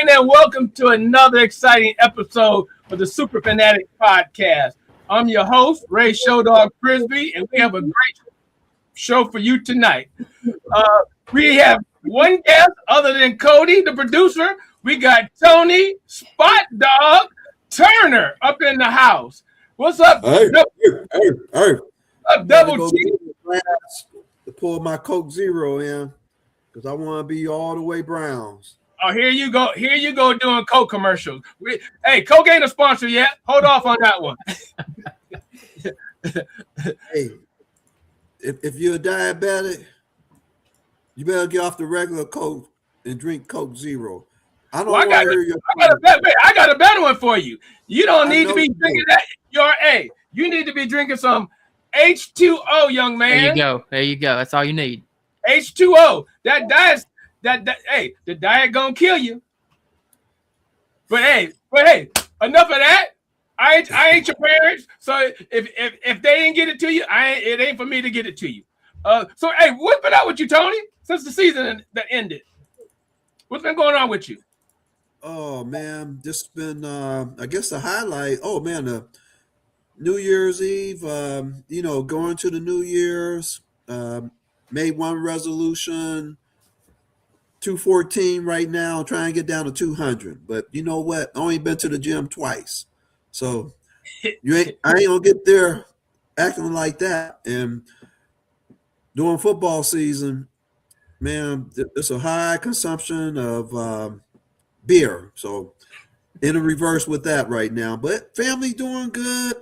morning and welcome to another exciting episode of the Superfan Addicts podcast. I'm your host, Ray Showdog Frisbee, and we have a great show for you tonight. We have one guest other than Cody, the producer. We got Tony Spot Dog Turner up in the house. What's up? Hey. Up, Double T? To pull my Coke Zero in because I want to be all the way Browns. Oh, here you go. Here you go doing Coke commercials. Hey, Coke ain't a sponsor yet. Hold off on that one. Hey, if you're a diabetic, you better get off the regular Coke and drink Coke Zero. I got a better one for you. You don't need to be drinking that. You need to be drinking some H2O, young man. There you go. That's all you need. H2O. That diet. Hey, the diet gonna kill you. But hey, enough of that. I ain't your parents, so if they didn't get it to you, it ain't for me to get it to you. So hey, what's been out with you, Tony, since the season that ended? What's been going on with you? Oh man, this has been I guess the highlight. Oh man, New Year's Eve. Going to the New Year's. Made one resolution. 214 right now, trying to get down to 200. But you know what? I only been to the gym twice. So I ain't gonna get there acting like that. And during football season, man, it's a high consumption of beer. So in a reverse with that right now. But family doing good.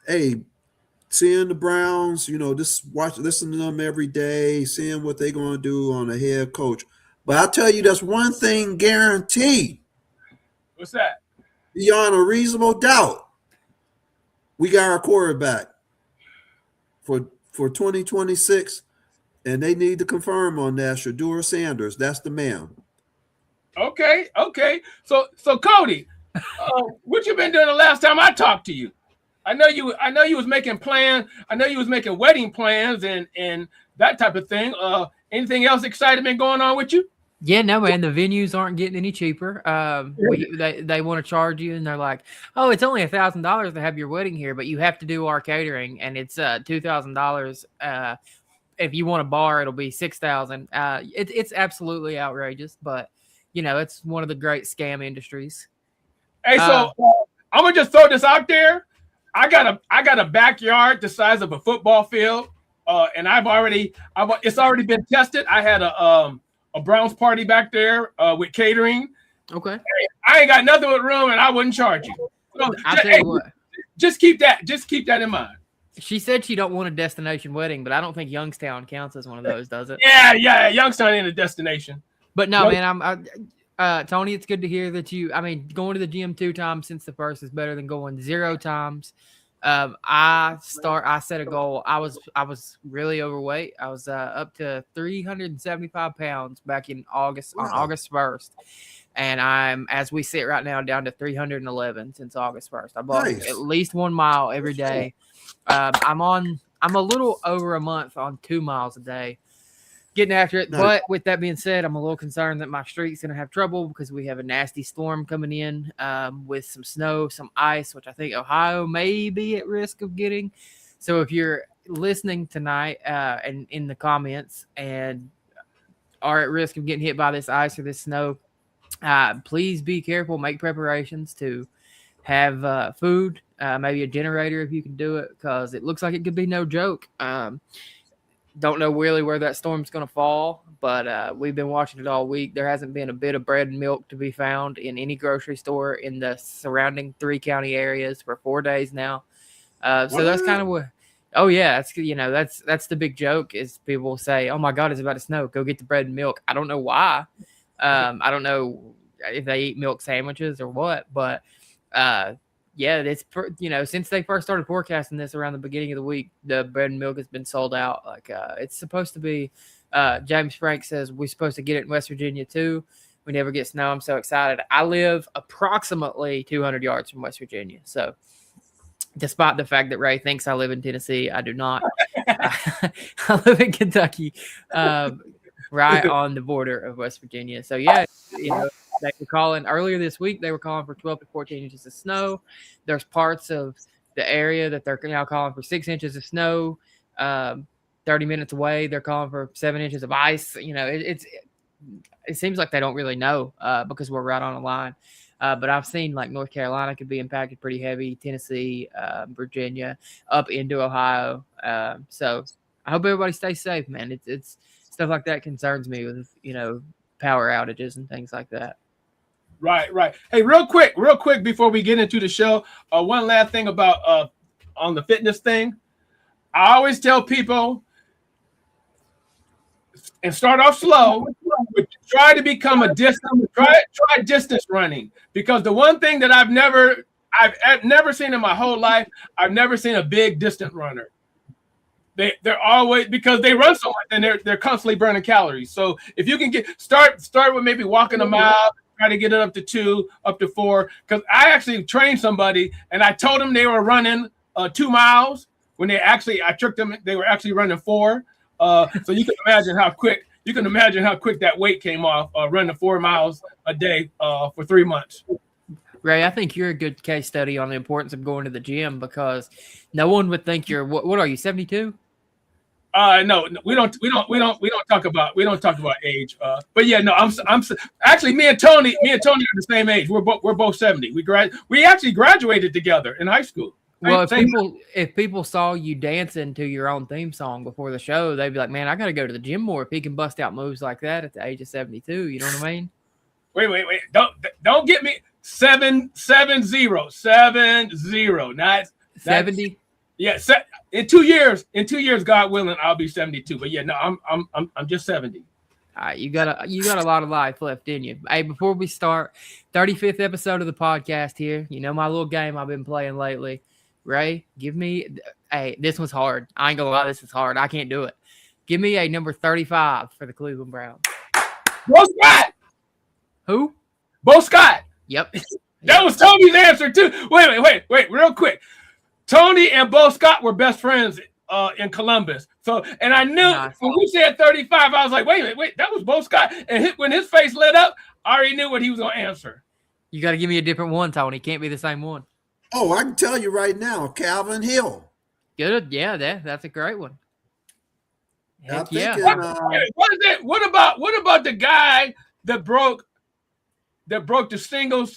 Hey, seeing the Browns, just listen to them every day, seeing what they're going to do on a head coach. But I'll tell you, that's one thing guaranteed. What's that? Beyond a reasonable doubt, we got our quarterback for 2026, and they need to confirm on that. Shedeur Sanders, that's the man. Okay. So Cody, what you been doing the last time I talked to you? I know you was making plans. I know you was making wedding plans and that type of thing. Anything else exciting been going on with you? Yeah, no, man. The venues aren't getting any cheaper. They want to charge you, and they're like, "Oh, it's only $1,000 to have your wedding here, but you have to do our catering, and it's $2,000. If you want a bar, it'll be $6,000. It's absolutely outrageous, but it's one of the great scam industries. Hey, so I'm gonna just throw this out there. I got a backyard the size of a football field, and it's already been tested. I had a Browns party back there with catering. Okay. Hey, I ain't got nothing with room, and I wouldn't charge you. So, I'll tell you what. Just keep that in mind. She said she don't want a destination wedding, but I don't think Youngstown counts as one of those, does it? Yeah. Youngstown ain't a destination. But no, man, Tony, it's good to hear that going to the gym 2 times since the first is better than going 0 times. I set a goal. I was really overweight. I was up to 375 pounds back in August, on August 1st. And I'm, as we sit right now, down to 311 since August 1st. I bought at least 1 mile every day. I'm a little over a month on 2 miles a day. Getting after it. But with that being said, I'm a little concerned that my streak's going to have trouble because we have a nasty storm coming in with some snow, some ice, which I think Ohio may be at risk of getting. So if you're listening tonight and in the comments and are at risk of getting hit by this ice or this snow, please be careful. Make preparations to have food, maybe a generator if you can do it, because it looks like it could be no joke. Don't know really where that storm's going to fall, but we've been watching it all week. There hasn't been a bit of bread and milk to be found in any grocery store in the surrounding 3 county areas for 4 days now. So that's kind of what. Oh yeah, that's the big joke is people say, "Oh my God, it's about to snow. Go get the bread and milk." I don't know why. I don't know if they eat milk sandwiches or what, but yeah, it's since they first started forecasting this around the beginning of the week, the bread and milk has been sold out. Like it's supposed to be. James Frank says we're supposed to get it in West Virginia too. We never get snow. I'm so excited. I live approximately 200 yards from West Virginia, so despite the fact that Ray thinks I live in Tennessee, I do not. I live in Kentucky, right on the border of West Virginia. So yeah, they were calling earlier this week. They were calling for 12 to 14 inches of snow. There's parts of the area that they're now calling for 6 inches of snow. 30 minutes away, they're calling for 7 inches of ice. It seems like they don't really know because we're right on the line. But I've seen like North Carolina could be impacted pretty heavy, Tennessee, Virginia, up into Ohio. So I hope everybody stays safe, man. It's stuff like that concerns me with, power outages and things like that. Right. Hey, real quick before we get into the show, one last thing about on the fitness thing. I always tell people, and start off slow, but try to become a distance. Try distance running, because the one thing that I've never seen in my whole life, I've never seen a big distant runner. They're always, because they run so much and they're constantly burning calories. So if you can start with maybe walking a mile, try to get it up to 2, up to 4. Because I actually trained somebody and I told them they were running 2 miles when I tricked them. They were actually running 4. So you can imagine how quick that weight came off running 4 miles a day for 3 months. Ray, I think you're a good case study on the importance of going to the gym, because no one would think you're what are you, 72? No, we don't talk about age. But yeah, no, I'm actually, me and Tony are the same age. We're both 70. We actually graduated together in high school. Well, if people saw you dancing to your own theme song before the show, they'd be like, "Man, I got to go to the gym more if he can bust out moves like that at the age of 72." You know what I mean? Wait! Don't get me 770, not 70. Yeah, in 2 years, God willing, I'll be 72. But yeah, no, I'm just 70. All right, you got a lot of life left in you. Hey, before we start, 35th episode of the podcast here. You know my little game I've been playing lately. Ray, give me this one's hard. I ain't gonna lie, this is hard. I can't do it. Give me a number 35 for the Cleveland Browns. Bo Scott. Who? Bo Scott. Yep. That was Tony's answer too. Wait, real quick. Tony and Bo Scott were best friends in Columbus. So, and I knew when we said 35, I was like, wait, that was Bo Scott. And when his face lit up, I already knew what he was going to answer. You got to give me a different one, Tony. Can't be the same one. Oh, I can tell you right now, Calvin Hill. Good. Yeah, that's a great one. Heck yeah. What is it? What about the guy that broke the single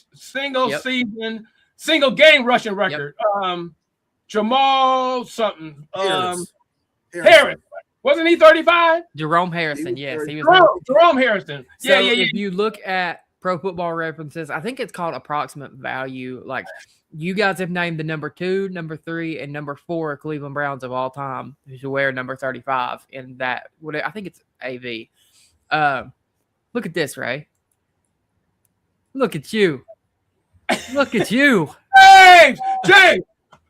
season, single game rushing record? Yep. Jamal something. Harris. Wasn't he 35? Jerome Harrison. Yes, he was. Jerome Harrison. So yeah. If you look at Pro Football References, I think it's called approximate value. Like, you guys have named the number 2, number 3, and number 4 Cleveland Browns of all time who should wear number 35 in that. I think it's AV. Look at this, Ray. Look at you. Look at you. James.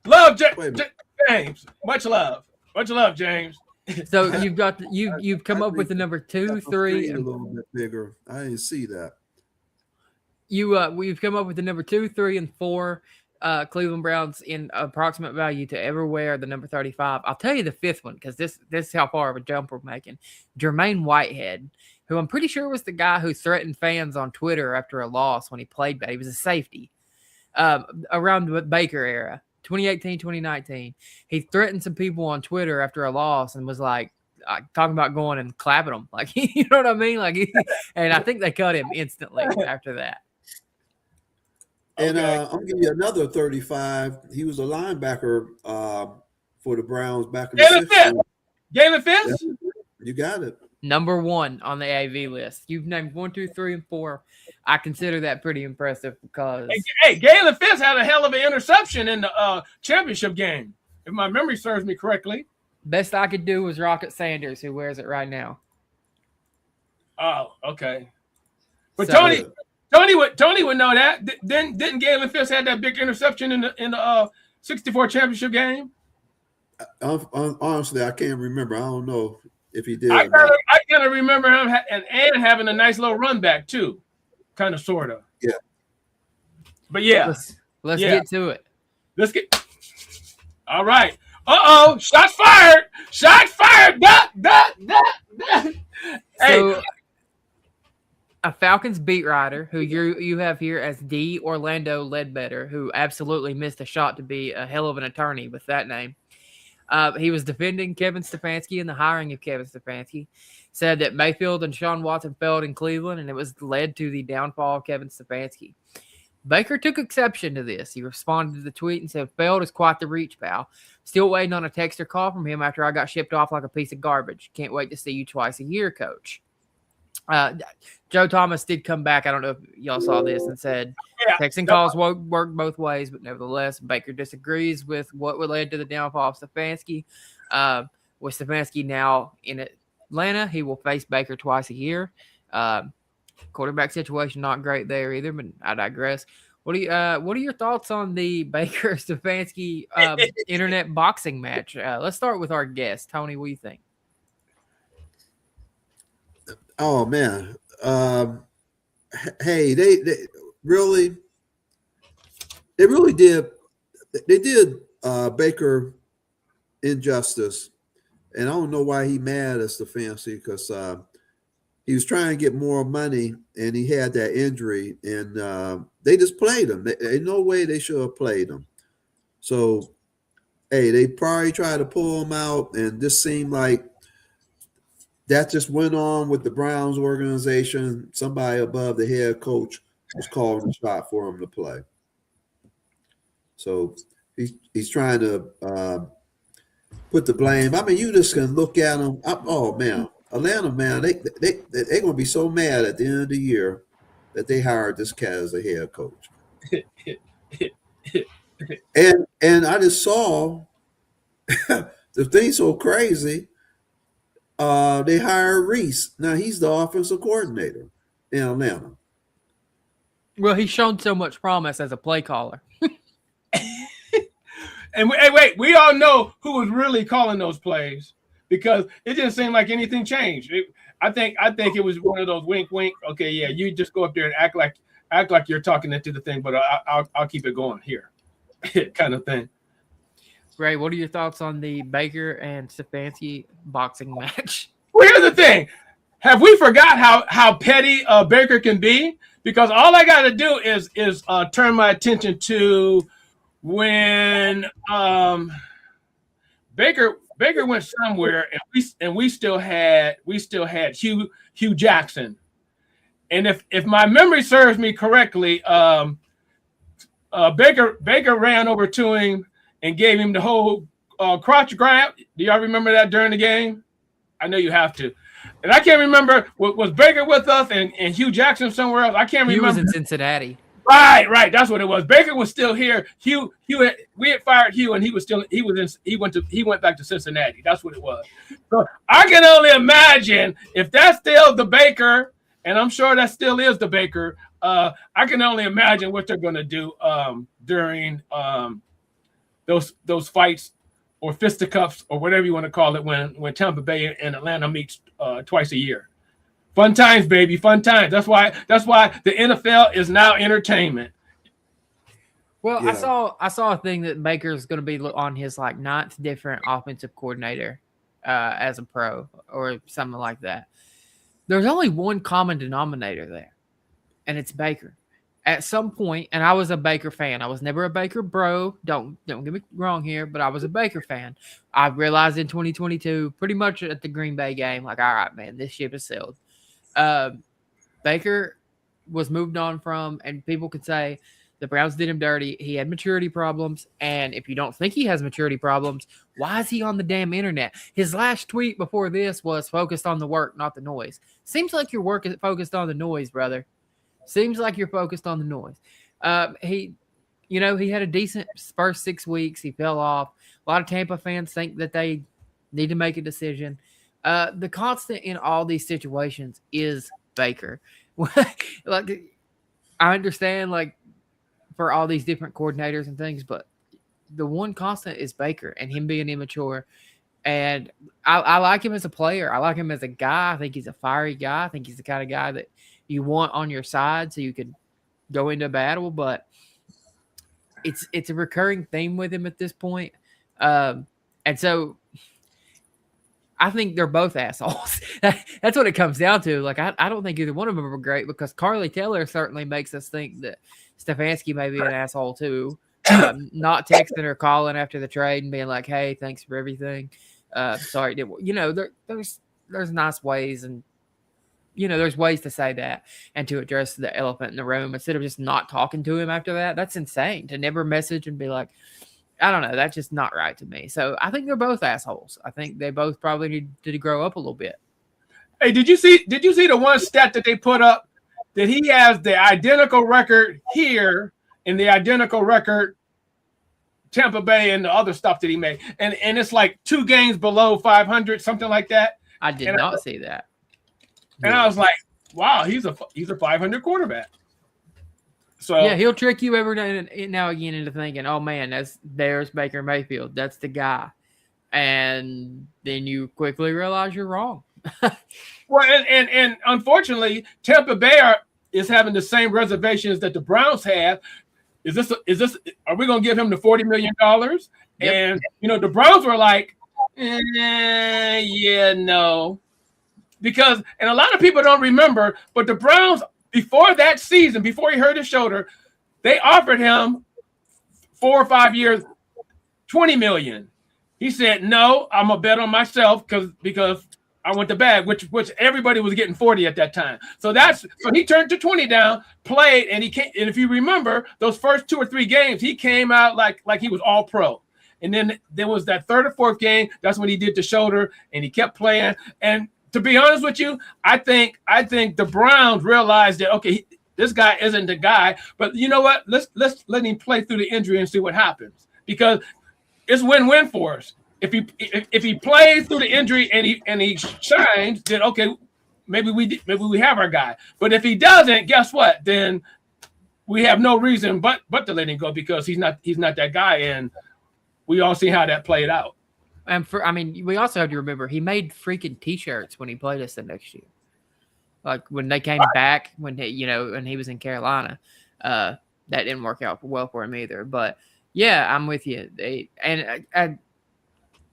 Love James. Much love, James. So you've come up with the number 2, 3, and a little bit bigger. I didn't see that. We've come up with the number 2, 3, and 4 Cleveland Browns in approximate value to ever wear the number 35. I'll tell you the 5th one, because this is how far of a jump we're making. Jermaine Whitehead, who I'm pretty sure was the guy who threatened fans on Twitter after a loss when he played bad. He was a safety around the Baker era. 2018, 2019. He threatened some people on Twitter after a loss and was like talking about going and clapping them. Like, you know what I mean? And I think they cut him instantly after that. And I'm giving you another 35. He was a linebacker for the Browns back in the 60s. Galen Fitz? You got it. Number 1 on the AV list. You've named 1, 2, 3, and 4. I consider that pretty impressive because Galen Fitz had a hell of an interception in the championship game, if my memory serves me correctly. Best I could do was Rocket Sanders, who wears it right now. Oh, okay. But Tony would know that. Didn't Galen Fitz have that big interception in the 64 championship game? Honestly, I can't remember. I don't know if he did. I kind of remember him and having a nice little run back too, kind of, sort of. Yeah. But yeah, let's get to it. Let's get. All right. Shots fired. Shots fired. Duck. So, a Falcons beat writer who you have here as D. Orlando Ledbetter, who absolutely missed a shot to be a hell of an attorney with that name. He was defending Kevin Stefanski and the hiring of Kevin Stefanski. Said that Mayfield and Sean Watson failed in Cleveland, and it was led to the downfall of Kevin Stefanski. Baker took exception to this. He responded to the tweet and said, "Failed is quite the reach, pal. Still waiting on a text or call from him after I got shipped off like a piece of garbage. Can't wait to see you twice a year, coach." Joe Thomas did come back. I don't know if y'all saw this and said texting calls won't work both ways, but nevertheless, Baker disagrees with what led to the downfall of Stefanski. With Stefanski now in Atlanta, he will face Baker twice a year. Quarterback situation not great there either, but I digress. What are your thoughts on the Baker Stefanski internet boxing match? Let's start with our guest, Tony. What do you think? Oh man, hey, they really did Baker injustice, and I don't know why he mad at Stefanski because he was trying to get more money and he had that injury, and they just played him. Ain't no way they should have played him. So, hey, they probably tried to pull him out, and this seemed like that just went on with the Browns organization. Somebody above the head coach was calling the shot for him to play. So he's trying to put the blame. I mean, you just can look at him. Oh man, Atlanta, man, they're gonna be so mad at the end of the year that they hired this cat as a head coach. and I just saw the thing so crazy. They hired Reese. Now he's the offensive coordinator in Atlanta. Well, he's shown so much promise as a play caller. And wait, we all know who was really calling those plays because it didn't seem like anything changed. I think it was one of those wink, wink. Okay, yeah, you just go up there and act like you're talking into the thing, but I'll keep it going here, kind of thing. Ray, what are your thoughts on the Baker and Stefanski boxing match? Well, here's the thing. Have we forgot how petty Baker can be? Because all I got to do is turn my attention to when Baker went somewhere and we still had Hugh Jackson. And if my memory serves me correctly, Baker ran over to him and gave him the whole crotch grab. Do y'all remember that during the game? I know you have to. And I can't remember, was Baker with us and Hugh Jackson somewhere else? I can't remember. He was in Cincinnati. Right. That's what it was. Baker was still here. We had fired Hugh, and he went back to Cincinnati. That's what it was. So I can only imagine if that's still the Baker, and I'm sure that still is the Baker. I can only imagine what they're going to do during those fights or fisticuffs or whatever you want to call it when Tampa Bay and Atlanta meets twice a year. Fun times, baby, fun times. That's why the NFL is now entertainment. Well, yeah. I saw a thing that Baker's going to be on his like 9th different offensive coordinator as a pro or something like that. There's only one common denominator there, and it's Baker. At some point, and I was a Baker fan. I was never a Baker bro. Don't get me wrong here, but I was a Baker fan. I realized in 2022, pretty much at the Green Bay game, like, all right, man, this ship is sailed. Baker was moved on from, and people could say the Browns did him dirty. He had maturity problems, and if you don't think he has maturity problems, why is he on the damn internet? His last tweet before this was focused on the work, not the noise. Seems like your work is focused on the noise, brother. Seems like you're focused on the noise. He had a decent first 6 weeks. He fell off. A lot of Tampa fans think that they need to make a decision. The constant in all these situations is Baker. Like, I understand, like, for all these different coordinators and things, but the one constant is Baker and him being immature. And I like him as a player. I like him as a guy. I think he's a fiery guy. I think he's the kind of guy that you want on your side so you can go into battle, but it's a recurring theme with him at this point. And so I think they're both assholes. That's what it comes down to. Like, I don't think either one of them are great because Carly Taylor certainly makes us think that Stefanski may be an asshole too. Not texting or calling after the trade and being like, "Hey, thanks for everything." Sorry, there's nice ways, and there's ways to say that and to address the elephant in the room instead of just not talking to him after that. That's insane to never message and be like, I don't know. That's just not right to me. So I think they're both assholes. I think they both probably need to grow up a little bit. Hey, did you see the one stat that they put up that he has the identical record here and the identical record Tampa Bay and the other stuff that he made, and it's like 2 games below 500, something like that. I did not see that. And I was like, wow, he's a 500 quarterback. So yeah, he'll trick you every now again into thinking, oh man, there's Baker Mayfield. That's the guy. And then you quickly realize you're wrong. Well, and unfortunately, Tampa Bay is having the same reservations that the Browns have. Are we going to give him the $40 million? Yep. And, the Browns were like, yeah, no. Because, and a lot of people don't remember, but the Browns, before that season, before he hurt his shoulder, they offered him 4 or 5 years, $20 million. He said, no, I'm going to bet on myself because I want the bag, which everybody was getting 40 at that time. So he turned to 20 down, played, and and if you remember those first 2 or 3 games, he came out like he was all pro. And then there was that 3rd or 4th game. That's when he did the shoulder and he kept playing. And to be honest with you, I think the Browns realized that, okay, this guy isn't the guy, but you know what? Let's let him play through the injury and see what happens, because it's win-win for us. If he plays through the injury and he shines, then okay, maybe we have our guy. But if he doesn't, guess what? Then we have no reason but to let him go, because he's not that guy, and we all see how that played out. And we also have to remember he made freaking T-shirts when he played us the next year. Like when they came back, when he was in Carolina, that didn't work out well for him either. But yeah, I'm with you.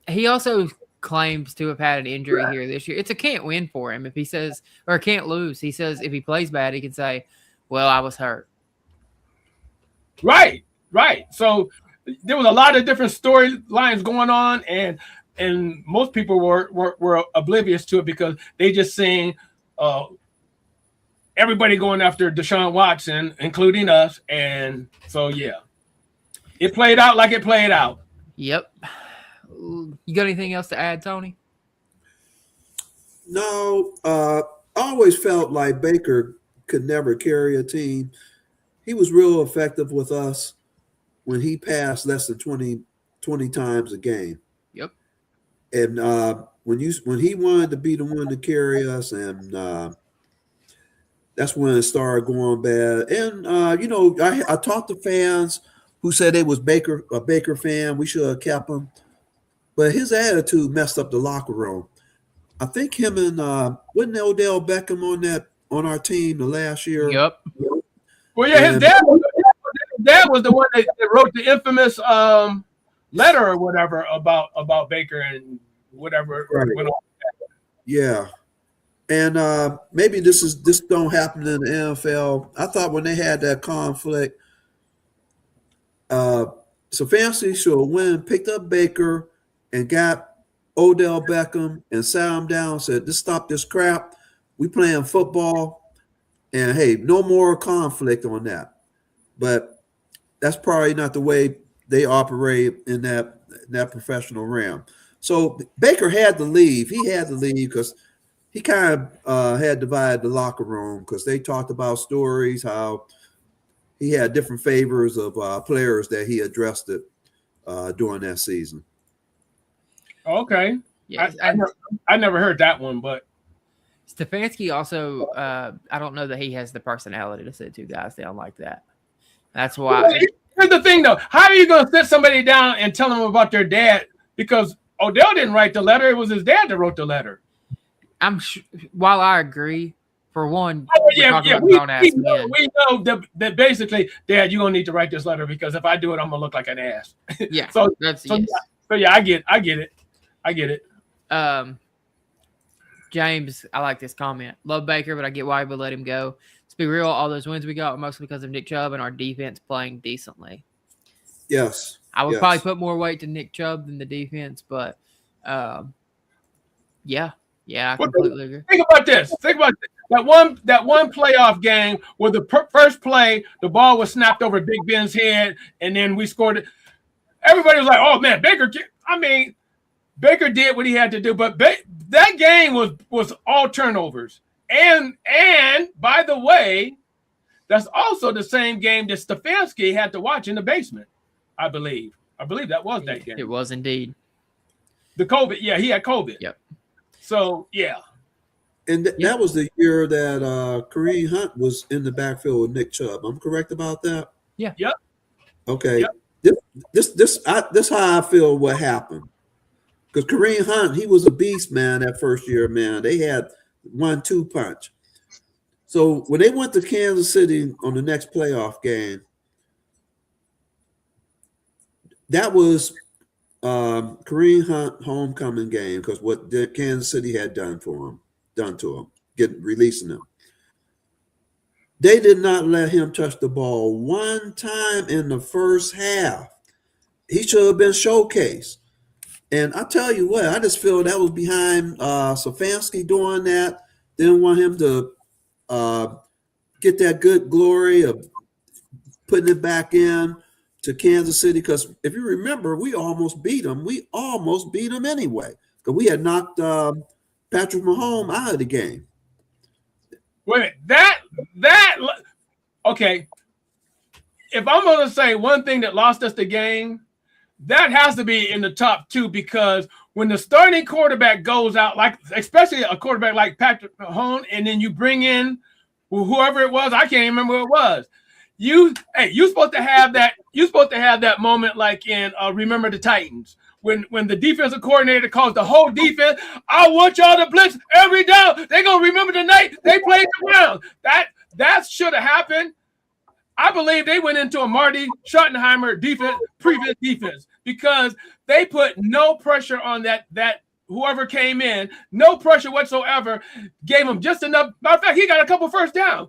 He also claims to have had an injury here this year. It's a can't win for him if he says, or can't lose. He says if he plays bad, he can say, "Well, I was hurt." Right. So there was a lot of different storylines going on, and most people were oblivious to it because they just seen everybody going after Deshaun Watson, including us, and so yeah, it played out like it played out. Yep. You got anything else to add, Tony? No, I always felt like Baker could never carry a team. He was real effective with us when he passed less than 20 times a game. Yep. And when he wanted to be the one to carry us, and that's when it started going bad. And I talked to fans who said they was a Baker fan. We should have kept him. But his attitude messed up the locker room. I think him and wasn't Odell Beckham on our team the last year? Yep. Well, yeah, his dad was the one that wrote the infamous letter or whatever about Baker and whatever went on. Yeah. And maybe this don't happen in the NFL. I thought when they had that conflict, Stefanski should have picked up Baker and got Odell Beckham and sat him down and said, "Just stop this crap. We playing football, and hey, no more conflict on that." But that's probably not the way they operate in that professional realm. So Baker had to leave. He had to leave because he kind of had divided the locker room, because they talked about stories how he had different favors of players that he addressed it during that season. Okay. Yeah, I never heard that one, but Stefanski also, I don't know that he has the personality to sit 2 guys down like that. That's why. Well, here's the thing, though. How are you going to sit somebody down and tell them about their dad? Because Odell didn't write the letter. It was his dad that wrote the letter. While I agree, for one, we know that basically, Dad, you're going to need to write this letter, because if I do it, I'm going to look like an ass. Yeah. So yeah, I get it. I get it. James, I like this comment. Love Baker, but I get why we let him go. Let's be real, all those wins we got were mostly because of Nick Chubb and our defense playing decently. Yes. I would probably put more weight to Nick Chubb than the defense, but yeah, I completely agree. Think about this. That one playoff game where the first play, the ball was snapped over Big Ben's head, and then we scored it. Everybody was like, "Oh man, Baker!" I mean, Baker did what he had to do, but that game was all turnovers. And by the way, that's also the same game that Stefanski had to watch in the basement. I believe that was that game. It was indeed. The COVID, yeah, he had COVID. Yep. So yeah. And that was the year that Kareem Hunt was in the backfield with Nick Chubb. I'm correct about that? Yeah. Yep. Okay. Yep. This how I feel what happened. Because Kareem Hunt, he was a beast, man, that first year, man. They had 1-2 punch. So when they went to Kansas City on the next playoff game, that was Kareem Hunt homecoming game because what Kansas City had done to him, releasing him. They did not let him touch the ball one time in the first half. He should have been showcased. And I tell you what, I just feel that was behind Stefanski doing that. Didn't want him to get that good glory of putting it back in to Kansas City. Because if you remember, we almost beat them. We almost beat them anyway. Because we had knocked Patrick Mahomes out of the game. Wait a minute. Okay. If I'm going to say one thing that lost us the game, that has to be in the top two, because when the starting quarterback goes out, like especially a quarterback like Patrick Mahomes, and then you bring in whoever it was, I can't even remember who it was. You're supposed to have that. You're supposed to have that moment like in Remember the Titans when the defensive coordinator calls the whole defense. I want y'all to blitz every down. They're gonna remember the night they played the Browns. That should have happened. I believe they went into a Marty Schottenheimer prevent defense, because they put no pressure on that whoever came in, no pressure whatsoever, gave him just enough. Matter of fact, he got a couple first down.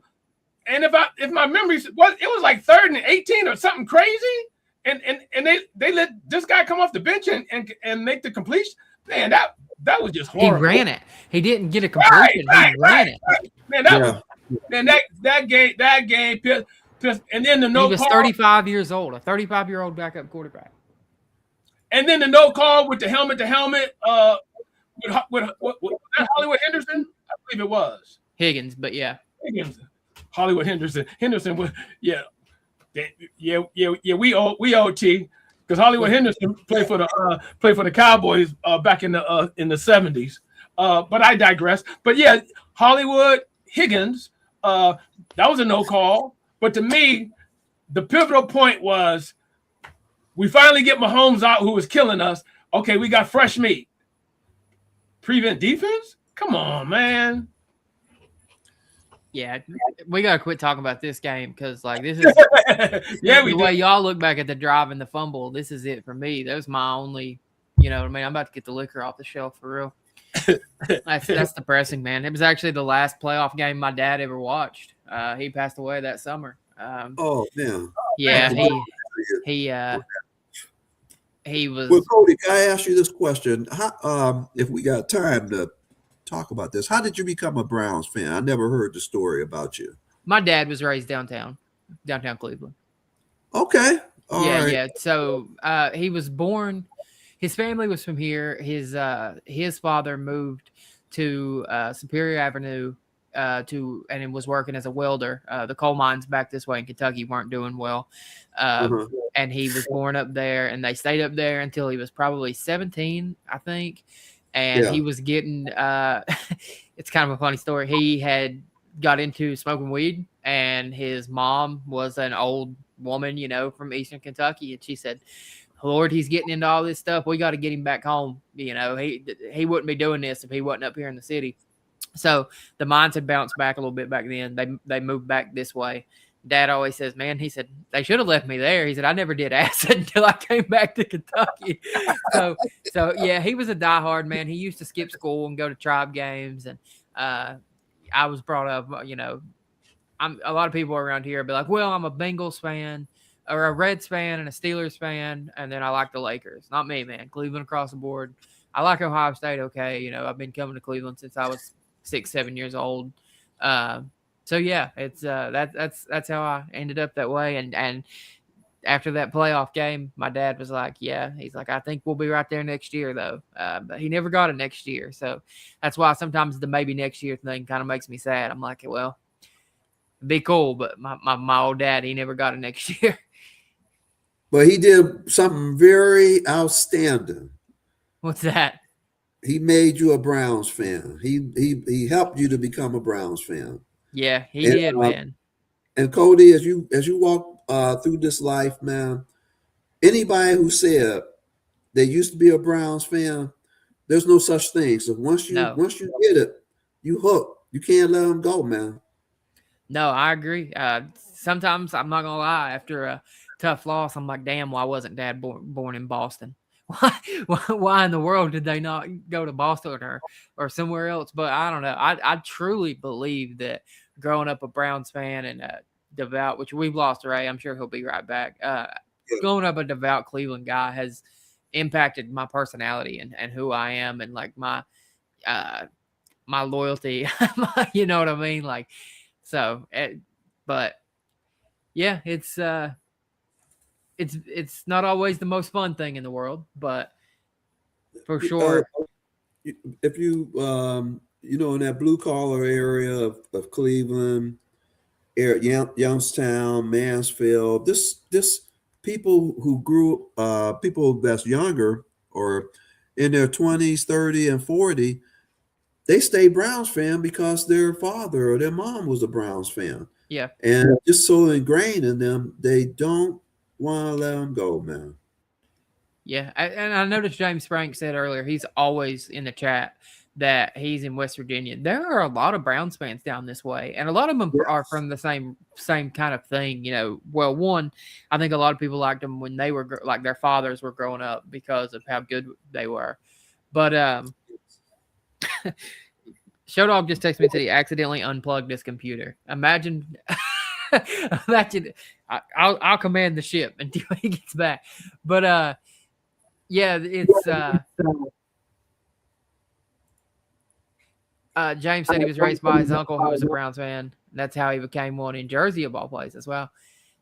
And if my memory was, it was like 3rd and 18 or something crazy, and they let this guy come off the bench and make the completion. Man, that was just horrible. He ran it. He didn't get a completion. He ran it. Man, that game pissed. And then the no call. He was 35 years old, a 35-year-old backup quarterback. And then the no call with the helmet to helmet with that Hollywood Henderson, I believe it was Higgins, but yeah. Higgins. Hollywood Henderson was we OT because Hollywood Henderson played for the Cowboys back in the 70s. But I digress. But yeah, Hollywood Higgins, that was a no call. But to me, the pivotal point was we finally get Mahomes out, who was killing us. Okay, we got fresh meat. Prevent defense? Come on, man. Yeah, we gotta quit talking about this game because, like, this is the way y'all look back at the drive and the fumble. This is it for me. That was my only, you know what I mean? I'm about to get the liquor off the shelf for real. That's depressing, man. It was actually the last playoff game my dad ever watched. He passed away that summer. Oh man. Yeah, he was. Well, Cody, can I ask you this question? How, if we got time to talk about this, how did you become a Browns fan? I never heard the story about you. My dad was raised downtown Cleveland. Okay. All right. Yeah. So he was born. His family was from here. His father moved to Superior Avenue and was working as a welder. The coal mines back this way in Kentucky weren't doing well. And he was born up there, and they stayed up there until he was probably 17, I think. And he was getting it's kind of a funny story. He had got into smoking weed, and his mom was an old woman, you know, from Eastern Kentucky. And she said, Lord, he's getting into all this stuff. We got to get him back home. You know, he wouldn't be doing this if he wasn't up here in the city. So the mines had bounced back a little bit back then. They moved back this way. Dad always says, man, he said, they should have left me there. He said, I never did acid until I came back to Kentucky. So yeah, he was a diehard, man. He used to skip school and go to tribe games. And I was brought up, a lot of people around here be like, well, I'm a Bengals fan or a Reds fan and a Steelers fan. And then I like the Lakers. Not me, man. Cleveland across the board. I like Ohio State. Okay. I've been coming to Cleveland since I was 6-7 years old. So yeah, it's that's how I ended up that way. And after that playoff game, my dad was like, yeah, he's like, I think we'll be right there next year though. But he never got it next year. So that's why sometimes the maybe next year thing kind of makes me sad. I'm like, well, it'd be cool, but my old dad, he never got it next year. But he did something very outstanding. What's that? He made you a Browns fan. He helped you to become a Browns fan. Yeah, he did, man. And Cody, as you walk through this life, man, anybody who said they used to be a Browns fan, there's no such thing. So once you get it, you hook. You can't let them go, man. No, I agree. Sometimes I'm not gonna lie. After a tough loss, I'm like, damn, why wasn't Dad born in Boston? Why in the world did they not go to Boston or somewhere else? But I don't know. I truly believe that growing up a Browns fan and devout, which we've lost Ray, I'm sure he'll be right back. Growing up a devout Cleveland guy has impacted my personality and who I am and like my loyalty. You know what I mean? Like, so, but yeah, it's not always the most fun thing in the world, but for sure. If you, in that blue collar area of Cleveland, Youngstown, Mansfield, this people who grew, people that's younger or in their 20s, 30 and 40, they stay Browns fan because their father or their mom was a Browns fan. Yeah. And just so ingrained in them, they don't want to let them go, man. Yeah, and I noticed James Frank said earlier, he's always in the chat that he's in West Virginia. There are a lot of Browns fans down this way, and a lot of them are from the same kind of thing. Well, one, I think a lot of people liked them when they were like their fathers were growing up because of how good they were. But Showdog just texted me and said he accidentally unplugged his computer. Imagine. I'll command the ship until he gets back. But yeah, it's James said he was raised by his uncle who was a Browns fan. That's how he became one in Jersey of all places as well.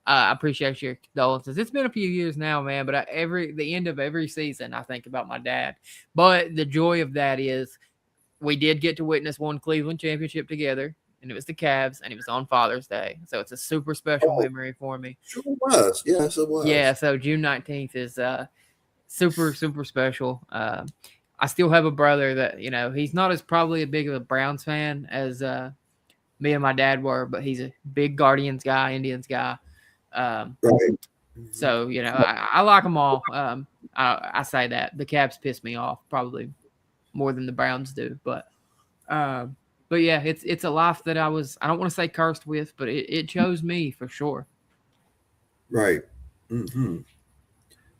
I appreciate your condolences. It's been a few years now, man, but the end of every season I think about my dad. But the joy of that is we did get to witness one Cleveland championship together, and it was the Cavs, and it was on Father's Day. So it's a super special memory for me. Sure was. Yes, it was. Yeah, so June 19th is super, super special. I still have a brother that, he's not as probably as big of a Browns fan as me and my dad were, but he's a big Guardians guy, Indians guy. Right. So, I like them all. I say that. The Cavs piss me off probably more than the Browns do, but yeah, it's a life that I don't want to say cursed with, but it chose me for sure. Right. Mm-hmm.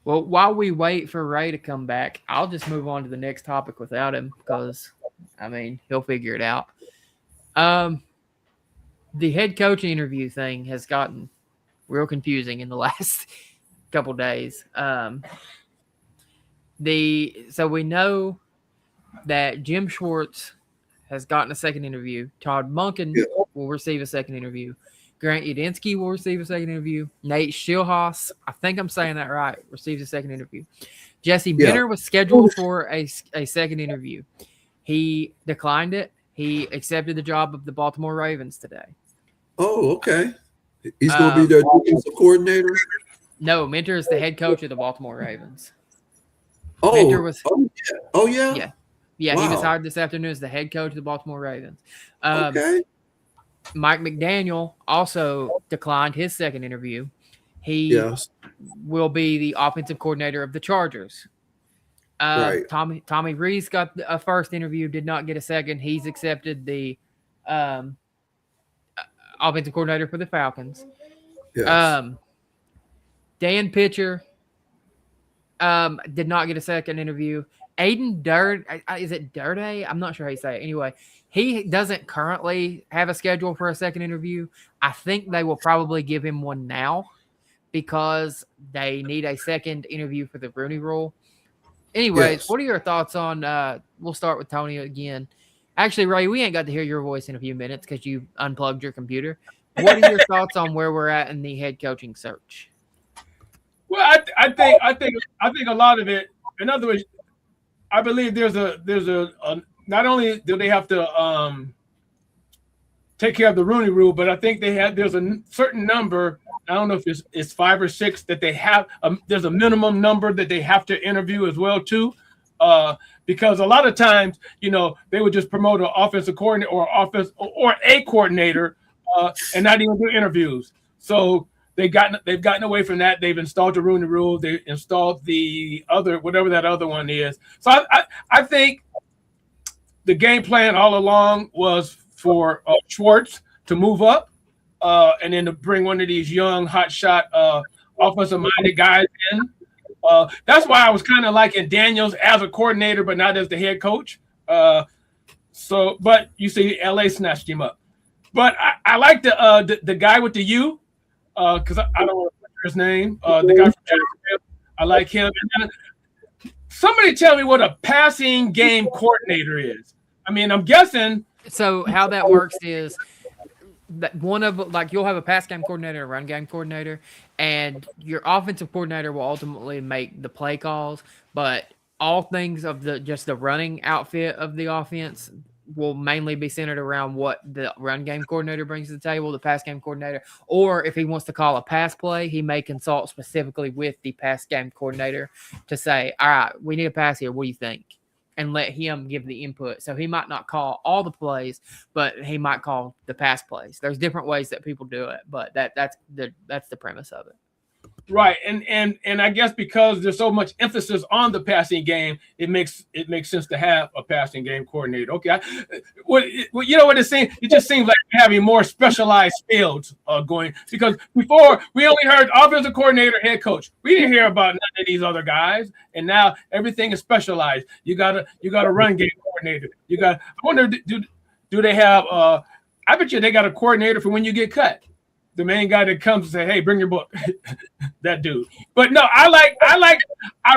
Well, while we wait for Ray to come back, I'll just move on to the next topic without him because, he'll figure it out. The head coach interview thing has gotten real confusing in the last couple days. So we know that Jim Schwartz has gotten a second interview. Todd Monken will receive a second interview. Grant Udinski will receive a second interview. Nate Schilhaus, I think I'm saying that right, receives a second interview. Jesse Benner was scheduled for a second interview. He declined it. He accepted the job of the Baltimore Ravens today. Oh, okay. He's going to be their defensive coordinator? No, Mentor is the head coach of the Baltimore Ravens. Oh, Mentor was, yeah. Yeah, wow. He was hired this afternoon as the head coach of the Baltimore Ravens. Okay. Mike McDaniel also declined his second interview. He will be the offensive coordinator of the Chargers. Right. Tommy Rees got a first interview, did not get a second. He's accepted the offensive coordinator for the Falcons. Yes. Dan Pitcher did not get a second interview. Aiden Dirt, is it Dirday? I'm not sure how you say it. Anyway, he doesn't currently have a schedule for a second interview. I think they will probably give him one now because they need a second interview for the Rooney Rule. Anyways, Yes. what are your thoughts on we'll start with Tony again. Actually, Ray, we ain't got to hear your voice in a few minutes because you unplugged your computer. What are your thoughts on where we're at in the head coaching search? Well, I think a lot of it. In other words, I believe there's a not only do they have to take care of the Rooney Rule, but I think there's a certain number. I don't know if it's 5 or 6 that they have. There's a minimum number that they have to interview as well too, because a lot of times, they would just promote an offensive coordinator or a coordinator, and not even do interviews. So they've gotten away from that. They've installed the Rooney Rule. They installed the other, whatever that other one is. So I think the game plan all along was for Schwartz to move up, and then to bring one of these young hotshot offensive-minded guys in. That's why I was kind of liking Daniels as a coordinator, but not as the head coach. But you see, LA snatched him up. But I like the guy with the U, because I don't want to remember his name. The guy from Jacksonville, I like him. And then somebody tell me what a passing game coordinator is. I mean, I'm guessing. So how that works is that you'll have a pass game coordinator, a run game coordinator, and your offensive coordinator will ultimately make the play calls. But all things of the running outfit of the offense will mainly be centered around what the run game coordinator brings to the table, the pass game coordinator, or if he wants to call a pass play, he may consult specifically with the pass game coordinator to say, all right, we need a pass here. What do you think? And let him give the input. So he might not call all the plays, but he might call the pass plays. There's different ways that people do it, but that's the premise of it. Right, and I guess because there's so much emphasis on the passing game, it makes sense to have a passing game coordinator. Okay, you know what it seems? It just seems like having more specialized fields going, because before we only heard offensive coordinator, head coach. We didn't hear about none of these other guys, and now everything is specialized. You got a run game coordinator. I wonder, do they have? I bet you they got a coordinator for when you get cut. The main guy that comes and say, "Hey, bring your book," that dude. But no, I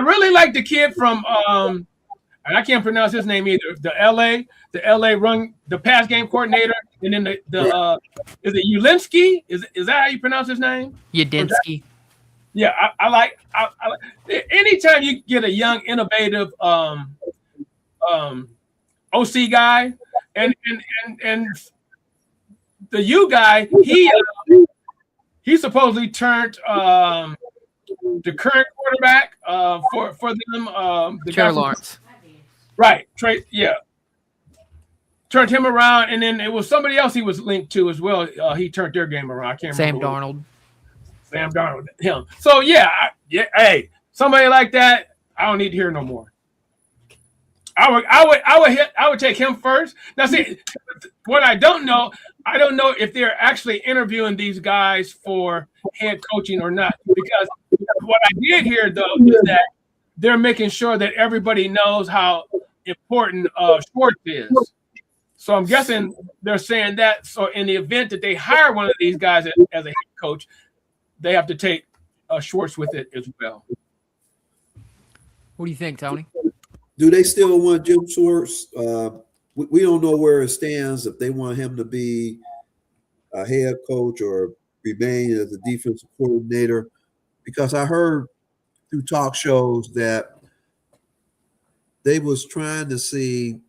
really like the kid from and I can't pronounce his name either. The LA run, the pass game coordinator, and then the is it Ulinsky? Is that how you pronounce his name? Udinsky. Yeah, I like anytime you get a young, innovative OC guy, and the U guy, he supposedly turned the current quarterback for them. The Trevor Lawrence. Right, Trey. Yeah, turned him around, and then it was somebody else he was linked to as well. He turned their game around. I can't remember. Sam Darnold. Him. So yeah. Hey, somebody like that, I don't need to hear no more. I would take him first. Now, see, what I don't know if they're actually interviewing these guys for head coaching or not. Because what I did hear, though, is that they're making sure that everybody knows how important Schwartz is. So I'm guessing they're saying that. So in the event that they hire one of these guys as a head coach, they have to take Schwartz with it as well. What do you think, Tony? Do they still want Jim Schwartz? We don't know where it stands, if they want him to be a head coach or remain as a defensive coordinator, because I heard through talk shows that they was trying to see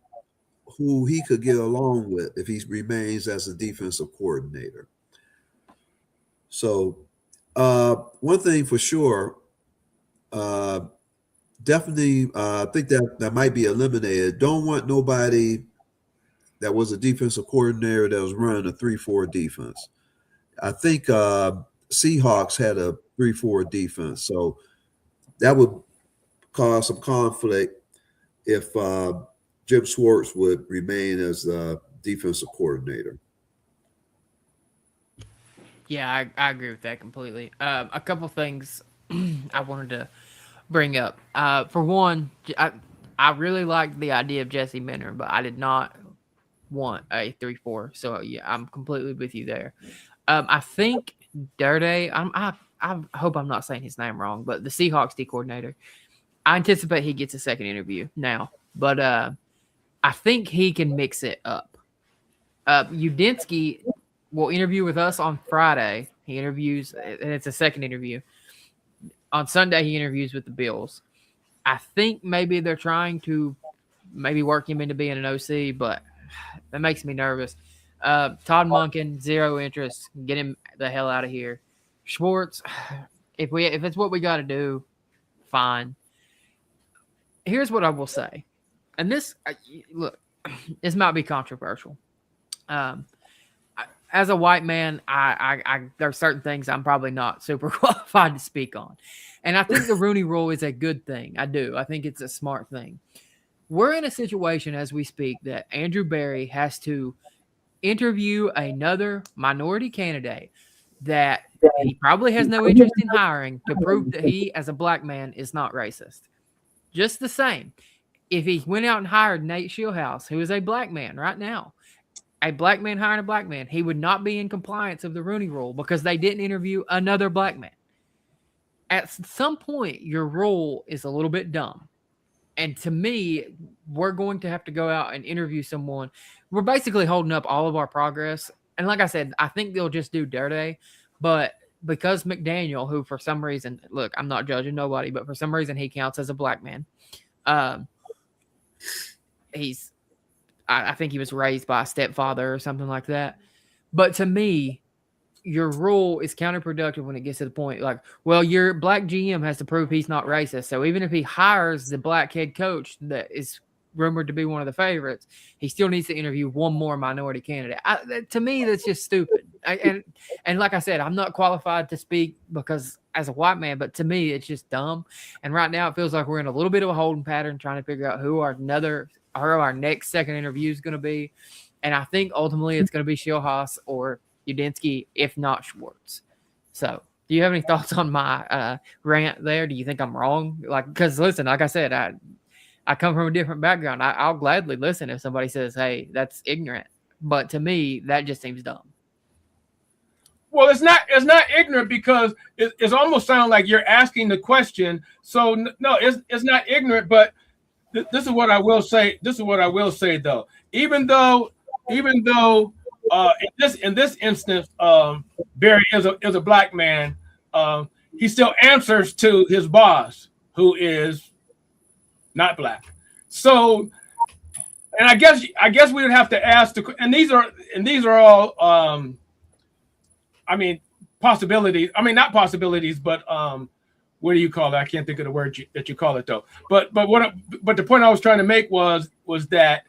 who he could get along with if he remains as a defensive coordinator. So one thing for sure, definitely, I think that might be eliminated. Don't want nobody that was a defensive coordinator that was running a 3-4 defense. I think Seahawks had a 3-4 defense, so that would cause some conflict if Jim Schwartz would remain as the defensive coordinator. Yeah, I agree with that completely. A couple things I wanted to bring up. For one, I really liked the idea of Jesse Minter, but I did not want a 3-4. So yeah, I'm completely with you there. I think Dirty. I hope I'm not saying his name wrong, but the Seahawks D coordinator. I anticipate he gets a second interview now, but I think he can mix it up. Udinski will interview with us on Friday. He interviews, and it's a second interview. On Sunday, he interviews with the Bills. I think maybe they're trying to maybe work him into being an OC, but that makes me nervous. Todd Monken, zero interest. Get him the hell out of here. Schwartz, if it's what we got to do, fine. Here's what I will say, and this look, this might be controversial. As a white man, I there are certain things I'm probably not super qualified to speak on, and I think the Rooney Rule is a good thing. I do. I think it's a smart thing. We're in a situation as we speak that Andrew Berry has to interview another minority candidate that he probably has no interest in hiring to prove that he, as a black man, is not racist. Just the same, if he went out and hired Nate Shieldhouse, who is a black man right now, a black man hiring a black man, he would not be in compliance of the Rooney Rule because they didn't interview another black man. At some point, your rule is a little bit dumb. And to me, we're going to have to go out and interview someone. We're basically holding up all of our progress. And like I said, I think they'll just do Dirty. But because McDaniel, who for some reason, look, I'm not judging nobody, but for some reason he counts as a black man. I think he was raised by a stepfather or something like that. But to me, your rule is counterproductive when it gets to the point like, well, your black GM has to prove he's not racist. So even if he hires the black head coach that is rumored to be one of the favorites, he still needs to interview one more minority candidate. To me, that's just stupid. And like I said, I'm not qualified to speak because as a white man, but to me, it's just dumb. And right now, it feels like we're in a little bit of a holding pattern, trying to figure out who our next second interview is going to be. And I think ultimately it's going to be Shieldhouse or Udinski, if not Schwartz. So, do you have any thoughts on my rant there? Do you think I'm wrong? Like, because listen, like I said, I come from a different background. I'll gladly listen if somebody says, "Hey, that's ignorant." But to me, that just seems dumb. Well, it's not ignorant because it's almost sound like you're asking the question. So no, it's not ignorant. But this is what I will say. This is what I will say though. Even though. In this instance, Barry is a black man. He still answers to his boss, who is not black. So, and I guess we would have to ask and these are all possibilities. I mean, not possibilities, but what do you call it? I can't think of the word that you call it though. But the point I was trying to make was that.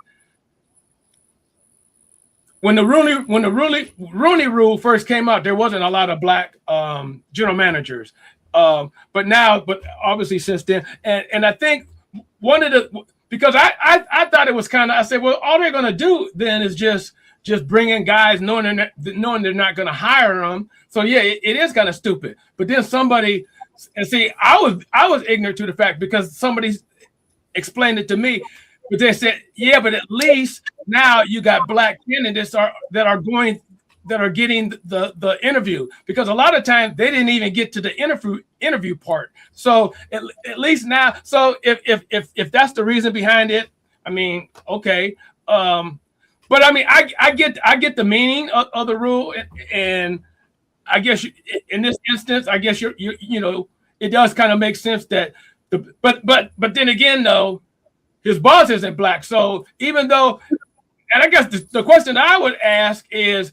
When the Rooney Rule first came out, there wasn't a lot of black general managers, but obviously since then, and I think because I thought it was kind of, I said, well, all they're going to do then is just bring in guys knowing they're not going to hire them. So yeah, it is kind of stupid. But then somebody, and see, I was ignorant to the fact because somebody explained it to me. But they said, yeah, but at least now you got black candidates that are getting the interview, because a lot of times they didn't even get to the interview part. So at least now, so if that's the reason behind it, I mean, okay. But I mean, I get the meaning of the rule, and I guess in this instance, I guess you know, it does kind of make sense that but then again though, his boss isn't black. So even though, and I guess the question I would ask is,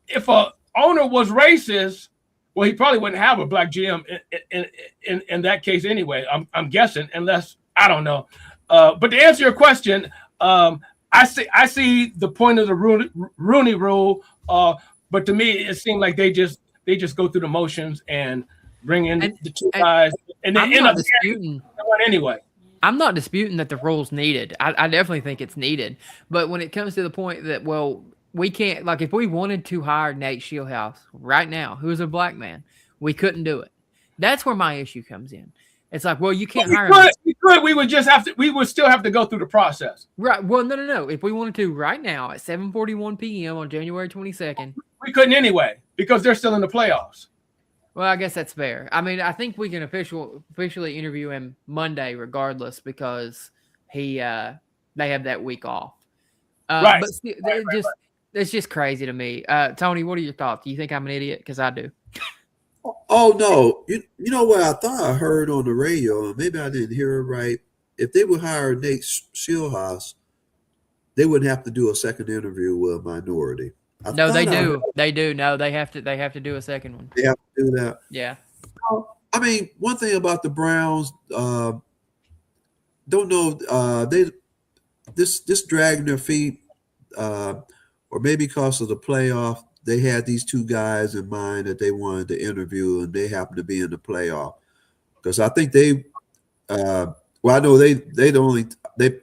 if a owner was racist, well, he probably wouldn't have a black GM in that case anyway. I'm guessing, unless I don't know. But to answer your question, I see the point of the Rooney Rule. But to me, it seemed like they just go through the motions and bring in the two guys, and they end up disputing anyway. I'm not disputing that the rule's needed. I definitely think it's needed. But when it comes to the point that, well, we can't, like, if we wanted to hire Nate Shieldhouse right now, who's a black man, we couldn't do it. That's where my issue comes in. It's like, well, you can't hire him. We could. We would just have to. We would still have to go through the process. Right. Well, no. If we wanted to right now at 7:41 p.m. on January 22nd, we couldn't anyway because they're still in the playoffs. Well, I guess that's fair. I mean, I think we can officially interview him Monday, regardless, because they have that week off. Right. But it's just crazy to me. Tony, what are your thoughts? Do you think I'm an idiot? Because I do. Oh no! You know what I thought I heard on the radio, and maybe I didn't hear it right. If they would hire Nate Shieldhouse, they wouldn't have to do a second interview with a minority. No, they do. They do. No, they have to do a second one. They have to do that. Yeah. I mean, one thing about the Browns, don't know this dragging their feet, or maybe because of the playoff, they had these two guys in mind that they wanted to interview, and they happened to be in the playoff. Because I think I know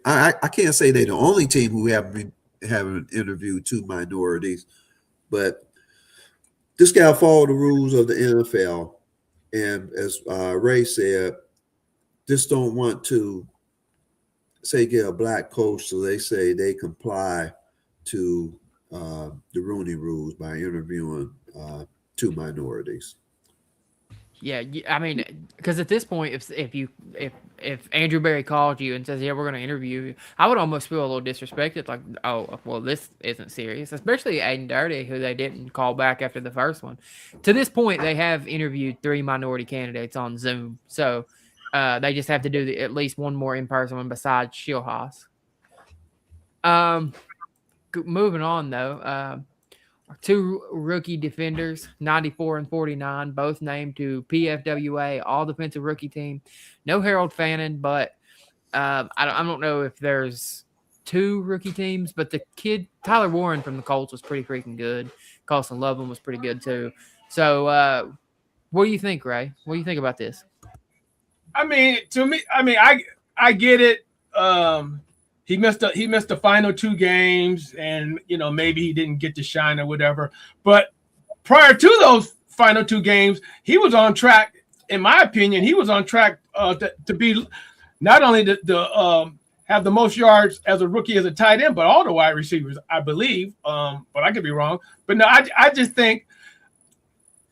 I can't say they're the only team who haven't interviewed two minorities, but this guy followed the rules of the NFL, and as Ray said, just don't want to say get a black coach, so they say they comply to the Rooney rules by interviewing two minorities. Yeah, I mean, because at this point, if Andrew Berry called you and says, "Yeah, we're going to interview you," I would almost feel a little disrespected. Like, oh, well, this isn't serious. Especially Aiden Dirty, who they didn't call back after the first one. To this point, they have interviewed 3 minority candidates on Zoom, so they just have to do at least one more in-person one besides Shieldhouse. Moving on though. 2 rookie defenders, 94 and 49, both named to PFWA All Defensive Rookie Team. No Harold Fannin, but I don't know if there's 2 rookie teams, but the kid Tyler Warren from the Colts was pretty freaking good. Carlson Loveland was pretty good too. So, what do you think, Ray? What do you think about this? I mean, to me, I get it. He missed the final 2 games, and maybe he didn't get to shine or whatever. But prior to those final 2 games, he was on track. In my opinion, he was on track to be not only to have the most yards as a rookie as a tight end, but all the wide receivers, I believe. But I could be wrong. But no, I just think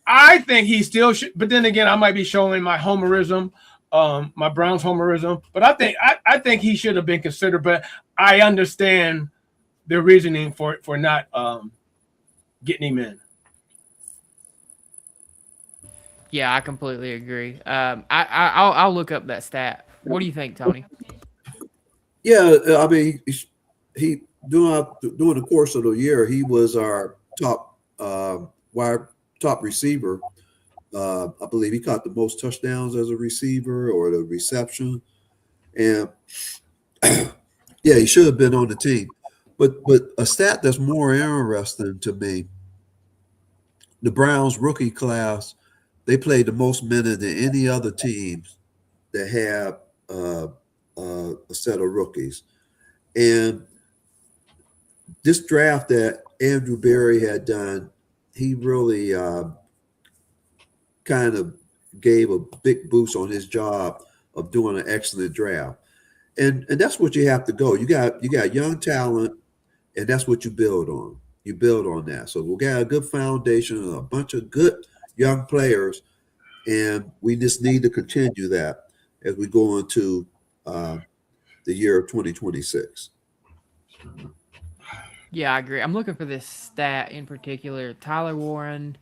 he still should. But then again, I might be showing my homerism. My Browns homerism, but I think he should have been considered. But I understand the reasoning for not getting him in. Yeah, I completely agree. I'll look up that stat. What do you think, Tony? Yeah, I mean, he during the course of the year, he was our top receiver. I believe he caught the most touchdowns as a receiver or the reception, and yeah, he should have been on the team. But a stat that's more interesting to me: the Browns rookie class, they played the most minutes than any other teams that have a set of rookies. And this draft that Andrew Berry had done, he really kind of gave a big boost on his job of doing an excellent draft. And that's what you have to go. You got young talent, and that's what you build on. You build on that. So we got a good foundation and a bunch of good young players, and we just need to continue that as we go into the year of 2026. Yeah, I agree. I'm looking for this stat in particular. Tyler Warren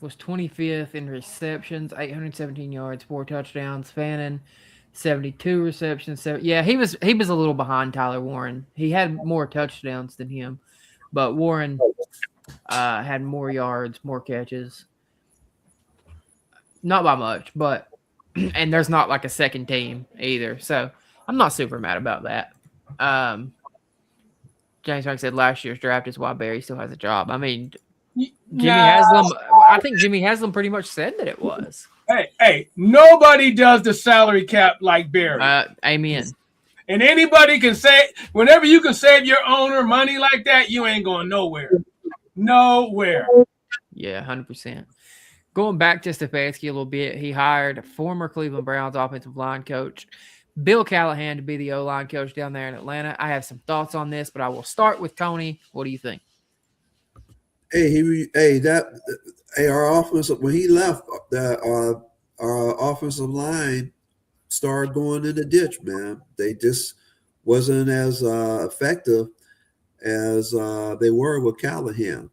was 25th in receptions, 817 yards, 4 touchdowns. Fannin, 72 receptions. So yeah, he was a little behind Tyler Warren. He had more touchdowns than him, but Warren had more yards, more catches. Not by much, but and there's not like a second team either. So I'm not super mad about that. James Frank said last year's draft is why Barry still has a job. I mean, I think Jimmy Haslam pretty much said that it was. Hey, nobody does the salary cap like Barry. Amen. And anybody can say, whenever you can save your owner money like that, you ain't going nowhere. Nowhere. Yeah, 100%. Going back to Stefanski a little bit, he hired former Cleveland Browns offensive line coach Bill Callahan to be the O-line coach down there in Atlanta. I have some thoughts on this, but I will start with Tony. What do you think? Our offensive, when he left, our offensive line started going in the ditch, man. They just wasn't as effective as they were with Callahan.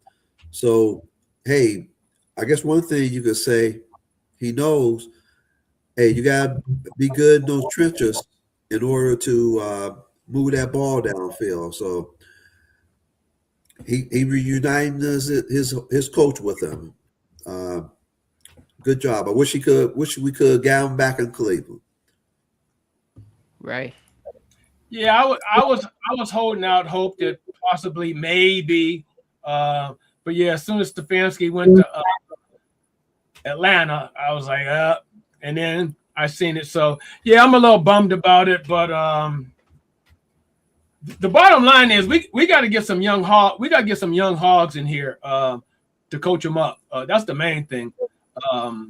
So, hey, I guess one thing you could say, he knows, hey, you got to be good in those trenches in order to move that ball downfield. So he reunited his coach with him. Good job. I wish we could get him back in Cleveland. Right. Yeah, I was holding out hope that possibly maybe, but yeah, as soon as Stefanski went to Atlanta, I was like, and then I seen it. So yeah, I'm a little bummed about it, but the bottom line is we got to get some young hogs in here to coach them up. That's the main thing. I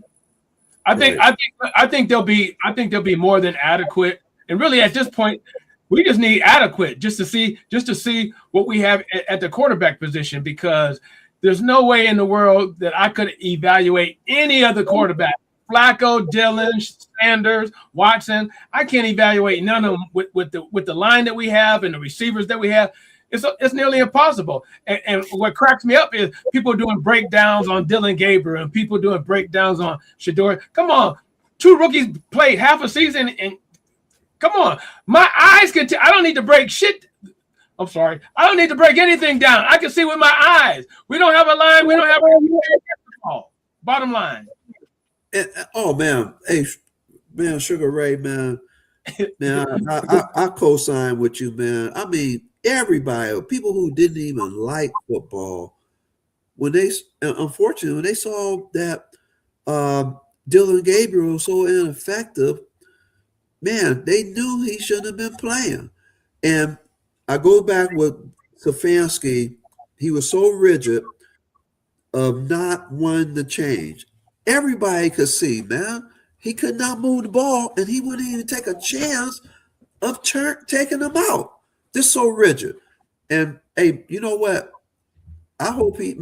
think they'll be more than adequate. And really, at this point, we just need adequate just to see what we have at the quarterback position, because there's no way in the world that I could evaluate any other quarterback. Flacco, Dillon, Sanders, Watson. I can't evaluate none of them with the line that we have and the receivers that we have. It's nearly impossible. And what cracks me up is people doing breakdowns on Dylan Gabriel and people doing breakdowns on Shador. Come on, 2 rookies played half a season, and come on, my eyes can. I don't need to break shit. I'm sorry, I don't need to break anything down. I can see with my eyes. We don't have a line. We don't have a bottom line. Oh man, hey man, Sugar Ray, man, I co-sign with you, man. I mean, everybody, people who didn't even like football, unfortunately, when they saw that Dylan Gabriel was so ineffective, man, they knew he shouldn't have been playing. And I go back with Stefanski. He was so rigid of not wanting to change. Everybody could see, man, he could not move the ball, and he wouldn't even take a chance of taking them out. Just so rigid. And hey, you know what? I hope he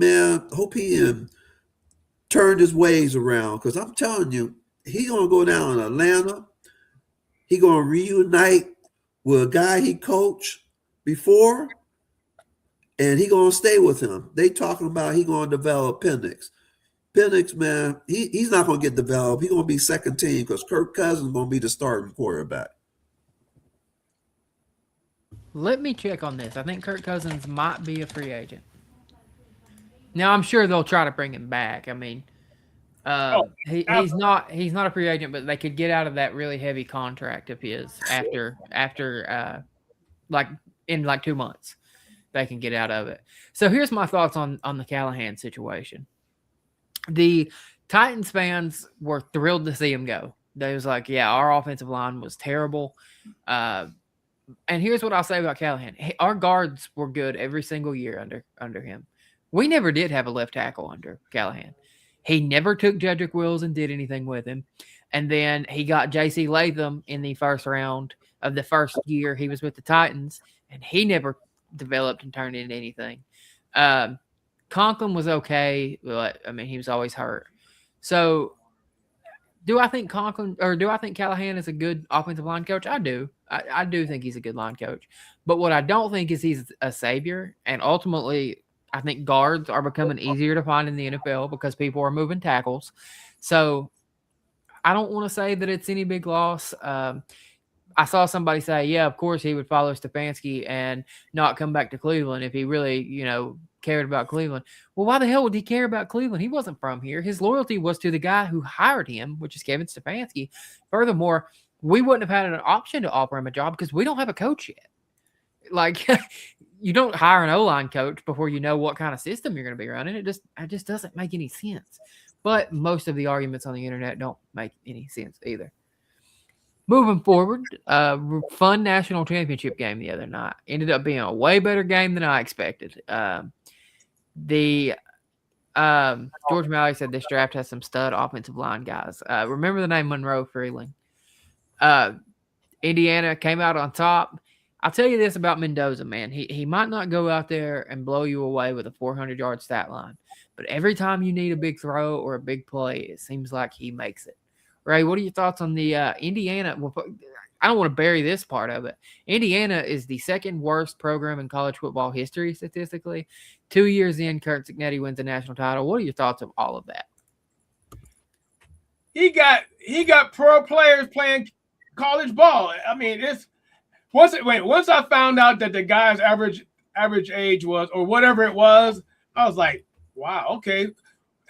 turned his ways around, because I'm telling you, he gonna go down in Atlanta. He gonna reunite with a guy he coached before, and he gonna stay with him. They talking about he gonna develop Penix. Penix, man, he's not gonna get developed. He's gonna be second team because Kirk Cousins gonna be the starting quarterback. Let me check on this. I think Kirk Cousins might be a free agent. Now, I'm sure they'll try to bring him back. I mean, he's not a free agent, but they could get out of that really heavy contract of his after in 2 months. They can get out of it. So here's my thoughts on the Callahan situation. The Titans fans were thrilled to see him go. They was like, yeah, our offensive line was terrible. And here's what I'll say about Callahan. Our guards were good every single year under him. We never did have a left tackle under Callahan. He never took Jedrick Wills and did anything with him. And then he got J.C. Latham in the first round of the first year he was with the Titans, and he never developed and turned into anything. Conklin was okay, but, I mean, he was always hurt. So do I think Callahan is a good offensive line coach? I do. I do think he's a good line coach. But what I don't think is he's a savior. And ultimately, I think guards are becoming easier to find in the NFL because people are moving tackles. So I don't want to say that it's any big loss. I saw somebody say, yeah, of course he would follow Stefanski and not come back to Cleveland if he really, cared about Cleveland. Well, why the hell would he care about Cleveland? He wasn't from here. His loyalty was to the guy who hired him, which is Kevin Stefanski. Furthermore, we wouldn't have had an option to offer him a job because we don't have a coach yet. Like, you don't hire an O-line coach before you know what kind of system you're going to be running. It just doesn't make any sense. But most of the arguments on the internet don't make any sense either. Moving forward, fun national championship game the other night. Ended up being a way better game than I expected. The George Malley said this draft has some stud offensive line guys. Remember the name Monroe Freeling. Indiana came out on top. I'll tell you this about Mendoza, man. He might not go out there and blow you away with a 400-yard stat line, but every time you need a big throw or a big play, it seems like he makes it. Ray, what are your thoughts on the Indiana? Well, I don't want to bury this part of it. Indiana is the second worst program in college football history statistically. 2 years in, Kurt Cignetti wins the national title. What are your thoughts of all of that? He got pro players playing college ball. I mean, once I found out that the guy's average age was, or whatever it was, I was like, wow, okay.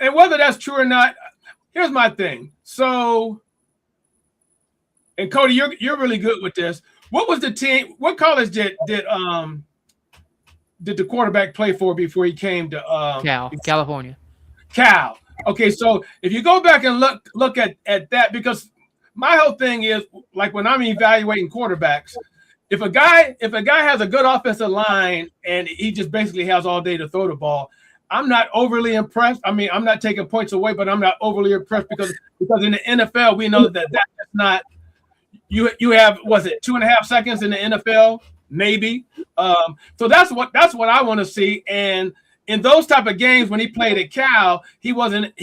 And whether that's true or not, here's my thing. So, and Cody, you're really good with this. What was the team? What college did the quarterback play for before he came to California? Cal. Okay, so if you go back and look at that, because my whole thing is, like, when I'm evaluating quarterbacks, if a guy has a good offensive line and he just basically has all day to throw the ball, I'm not overly impressed. I mean, I'm not taking points away, but I'm not overly impressed because in the NFL we know that's not. You have, was it 2.5 seconds in the NFL? Maybe. So that's what I want to see. And in those type of games, when he played at Cal, he wasn't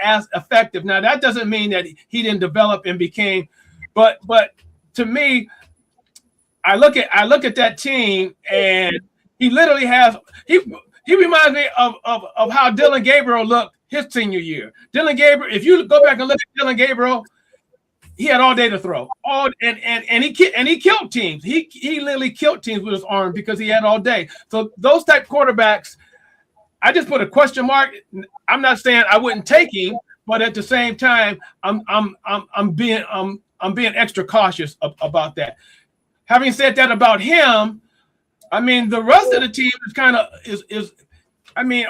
as effective. Now that doesn't mean that he didn't develop and became, but to me, I look at that team and he literally has he reminds me of how Dylan Gabriel looked his senior year. Dylan Gabriel, if you go back and look at Dylan Gabriel, he had all day to throw, and he killed teams. He literally killed teams with his arm because he had all day. So those type quarterbacks, I just put a question mark. I'm not saying I wouldn't take him, but at the same time, I'm being extra cautious about that. Having said that about him, I mean the rest of the team is kind of is. I mean,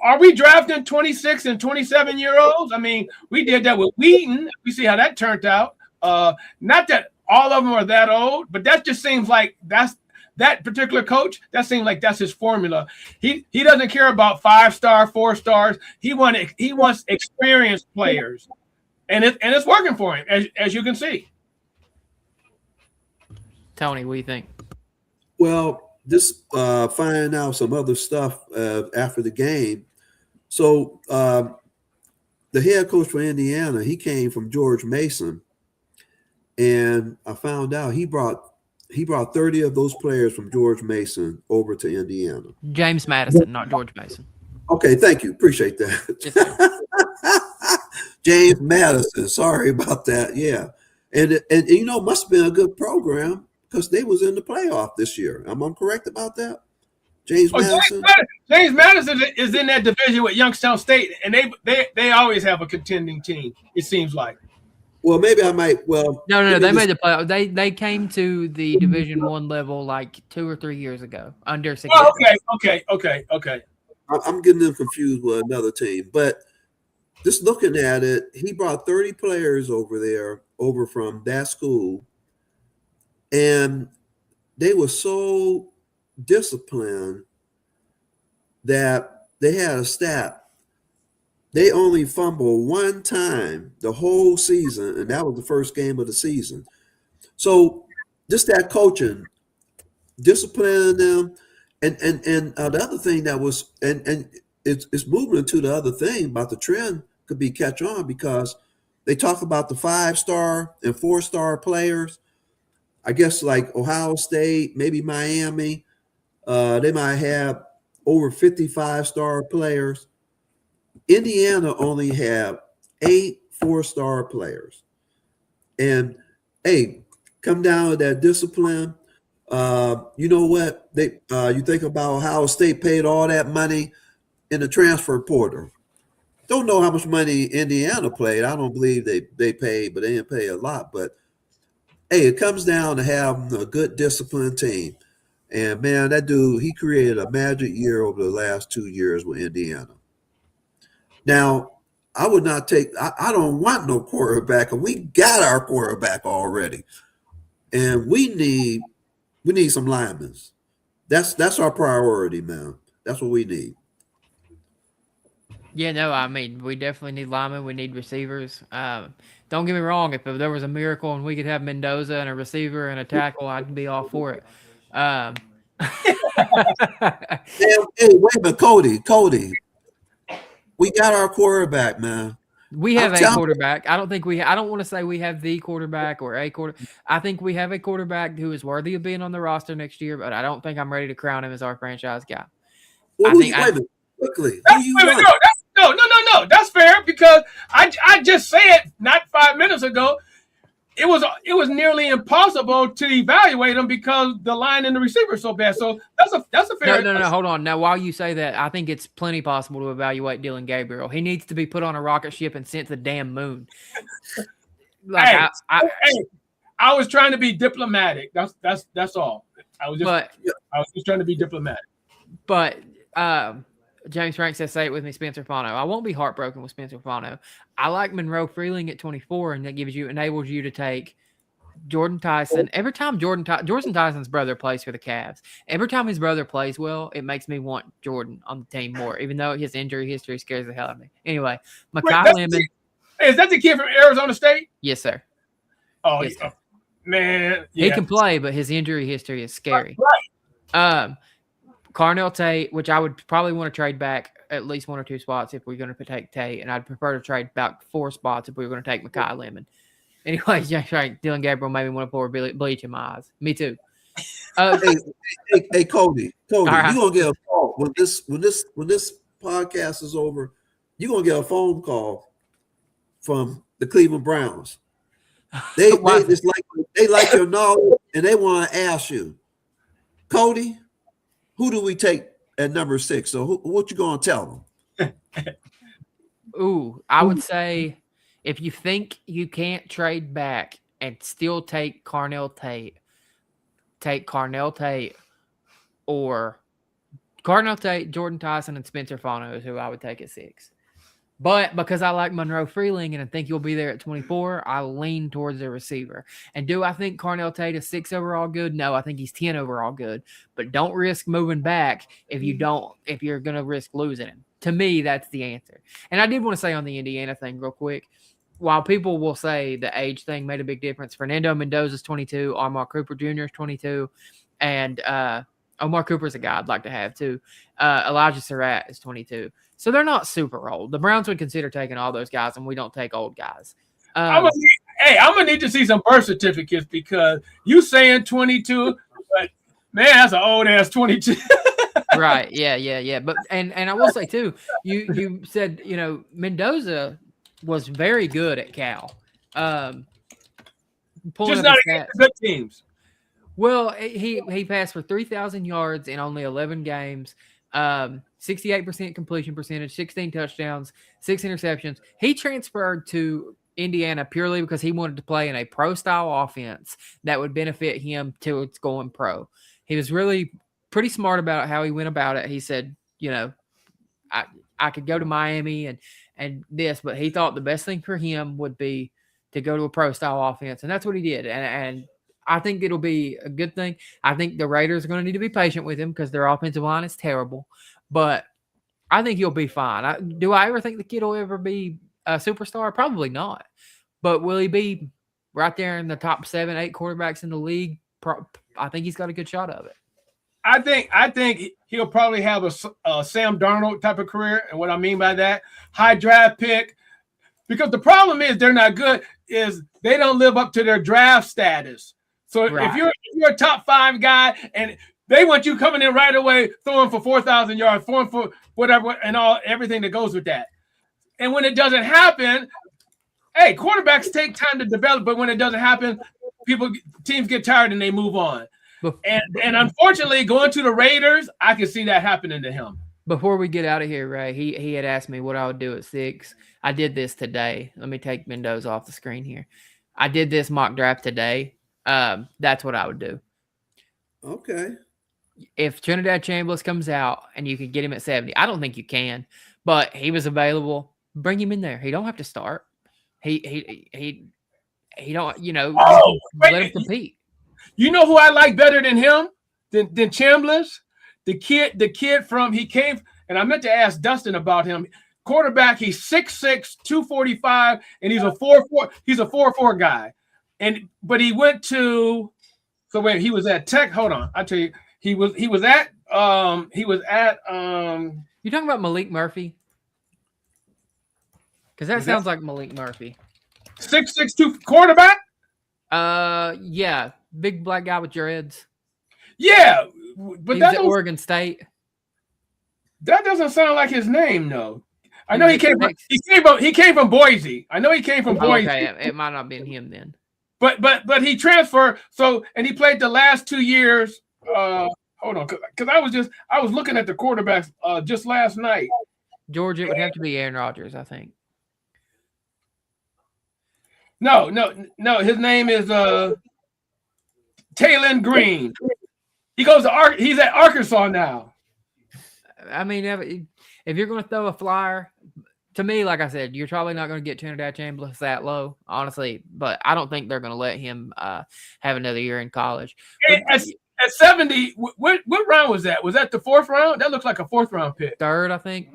are we drafting 26 and 27-year-olds? I mean, we did that with Wheaton. We see how that turned out. Not that all of them are that old, but that just seems like that particular coach. That seems like that's his formula. He doesn't care about 5-star, 4 stars. He wants experienced players, and it's working for him, as you can see. Tony, what do you think? Well, just finding out some other stuff after the game. So the head coach for Indiana, he came from George Mason, and I found out he brought 30 of those players from George Mason over to Indiana. James Madison, not George Mason. Okay, thank you. Appreciate that. James Madison. Sorry about that. Yeah, and must have been a good program because they was in the playoff this year. Am I correct about that? James Madison. James Madison is in that division with Youngstown State, and they always have a contending team. It seems like. Well, maybe I might. Well, no. They made the playoff. They came to the Division I level like 2 or 3 years ago under 6. Oh, okay. I'm getting them confused with another team, but just looking at it, he brought 30 players over from that school, and they were so disciplined that they had a stat. They only fumbled one time the whole season, and that was the first game of the season. So just that coaching, disciplining them, and the other thing that was, and it's moving into the other thing about the trend could be catch on, because they talk about the 5-star and 4-star players. I guess like Ohio State, maybe Miami, they might have over 55-star players. Indiana only have 8 4-star players. And hey, come down to that discipline. You know what? You think about Ohio State paid all that money in the transfer portal. Don't know how much money Indiana played. I don't believe they paid, but they didn't pay a lot. But hey, it comes down to having a good disciplined team. And man, that dude, he created a magic year over the last 2 years with Indiana. Now, I would not take. I don't want no quarterback. We got our quarterback already, and we need some linemen. That's our priority, man. That's what we need. Yeah, no, I mean, we definitely need linemen. We need receivers. Don't get me wrong. If there was a miracle and we could have Mendoza and a receiver and a tackle, I'd be all for it. Hey, wait a minute, Cody. We got our quarterback, man. We have a quarterback. I don't think I don't want to say we have the quarterback or a quarter. I think we have a quarterback who is worthy of being on the roster next year, but I don't think I'm ready to crown him as our franchise guy. Well, wait a minute, quickly. No. That's fair because I just said not 5 minutes ago. It was nearly impossible to evaluate him because the line and the receiver is so bad. So that's a fair. No. Hold on. Now, while you say that, I think it's plenty possible to evaluate Dylan Gabriel. He needs to be put on a rocket ship and sent to the damn moon. Like I was trying to be diplomatic. That's all. I was just trying to be diplomatic. But James Frank says, say it with me, Spencer Fano. I won't be heartbroken with Spencer Fano. I like Monroe Freeling at 24, and that enables you to take Jordan Tyson. Every time Jordan Tyson's brother plays for the Cavs, every time his brother plays well, it makes me want Jordan on the team more, even though his injury history scares the hell out of me. Anyway, Makai Lemon. Is that the kid from Arizona State? Yes, sir. Oh, yes, sir. Man. Yeah. He can play, but his injury history is scary. Right. Carnell Tate, which I would probably want to trade back at least 1 or 2 spots if we're going to take Tate, and I'd prefer to trade about 4 spots if we were going to take Makai Lemon. Anyway, right, Dylan Gabriel made me want to pour bleach in my eyes. Me too. Hey, Cody, right. you gonna get a call when this podcast is over. You are gonna get a phone call from the Cleveland Browns. They like your knowledge, and they want to ask you, Cody, who do we take at number 6? So what you gonna tell them? Ooh, I would say if you think you can't trade back and still take Carnell Tate, take Carnell Tate, or Carnell Tate, Jordan Tyson, and Spencer Fano is who I would take at 6. But because I like Monroe Freeling and I think you'll be there at 24, I lean towards a receiver. And do I think Carnell Tate is 6 overall good? No, I think he's 10 overall good. But don't risk moving back if you're going to risk losing him. To me, that's the answer. And I did want to say on the Indiana thing real quick, while people will say the age thing made a big difference, Fernando Mendoza's 22, Amar Cooper Jr. is 22, and Omar Cooper's a guy I'd like to have too. Elijah Surratt is 22. So they're not super old. The Browns would consider taking all those guys, and we don't take old guys. I'm gonna need to see some birth certificates because you saying 22, but man, that's an old ass 22. Right? Yeah. But and I will say too, you said Mendoza was very good at Cal. Just not against the good teams. Well, he passed for 3,000 yards in only 11 games. 68% completion percentage, 16 touchdowns, 6 interceptions. He transferred to Indiana purely because he wanted to play in a pro-style offense that would benefit him till it's going pro. He was really pretty smart about how he went about it. He said, I could go to Miami and this, but he thought the best thing for him would be to go to a pro-style offense, and that's what he did. And I think it'll be a good thing. I think the Raiders are going to need to be patient with him because their offensive line is terrible. But I think he'll be fine. Do I ever think the kid will ever be a superstar? Probably not. But will he be right there in the top 7, 8 quarterbacks in the league? I think he's got a good shot of it. I think he'll probably have a Sam Darnold type of career. And what I mean by that, high draft pick. Because the problem is they're not good, is they don't live up to their draft status. So right. if you're a top 5 guy and they want you coming in right away, throwing for 4,000 yards, throwing for whatever and everything that goes with that. And when it doesn't happen, hey, quarterbacks take time to develop, but when it doesn't happen, teams get tired and they move on. And unfortunately, going to the Raiders, I can see that happening to him. Before we get out of here, Ray, he had asked me what I would do at 6. I did this today. Let me take Mendoza off the screen here. I did this mock draft today. That's what I would do. Okay. If Trinidad Chambliss comes out and you can get him at 70, I don't think you can, but he was available. Bring him in there. He don't have to start. He don't. Oh, let him wait, compete. you know who I like better than him? Than Chambliss? The kid from he came, and I meant to ask Dustin about him. Quarterback, he's 6'6", 245, and he's a 4'4". He's a 4'4" guy. But he went to he was at Tech. Hold on, I'll tell you. He was at You talking about Malik Murphy? Because that sounds like Malik Murphy. 6'6", quarterback? Yeah. Big black guy with dreads. Yeah. But he was at Oregon State. That doesn't sound like his name, though. I know he came from Boise. I know he came from Boise. Okay, it might not have been him then. But he transferred, and he played the last 2 years. Hold on, because I was looking at the quarterbacks just last night. Georgia, it would have to be Aaron Rodgers, I think. No. His name is Taylon Green. He's at Arkansas now. I mean, if you're going to throw a flyer, to me, like I said, you're probably not going to get Trinidad Chambliss that low, honestly. But I don't think they're going to let him have another year in college. At 70, what round was that? Was that the 4th round? That looks like a 4th round pick. 3rd, I think.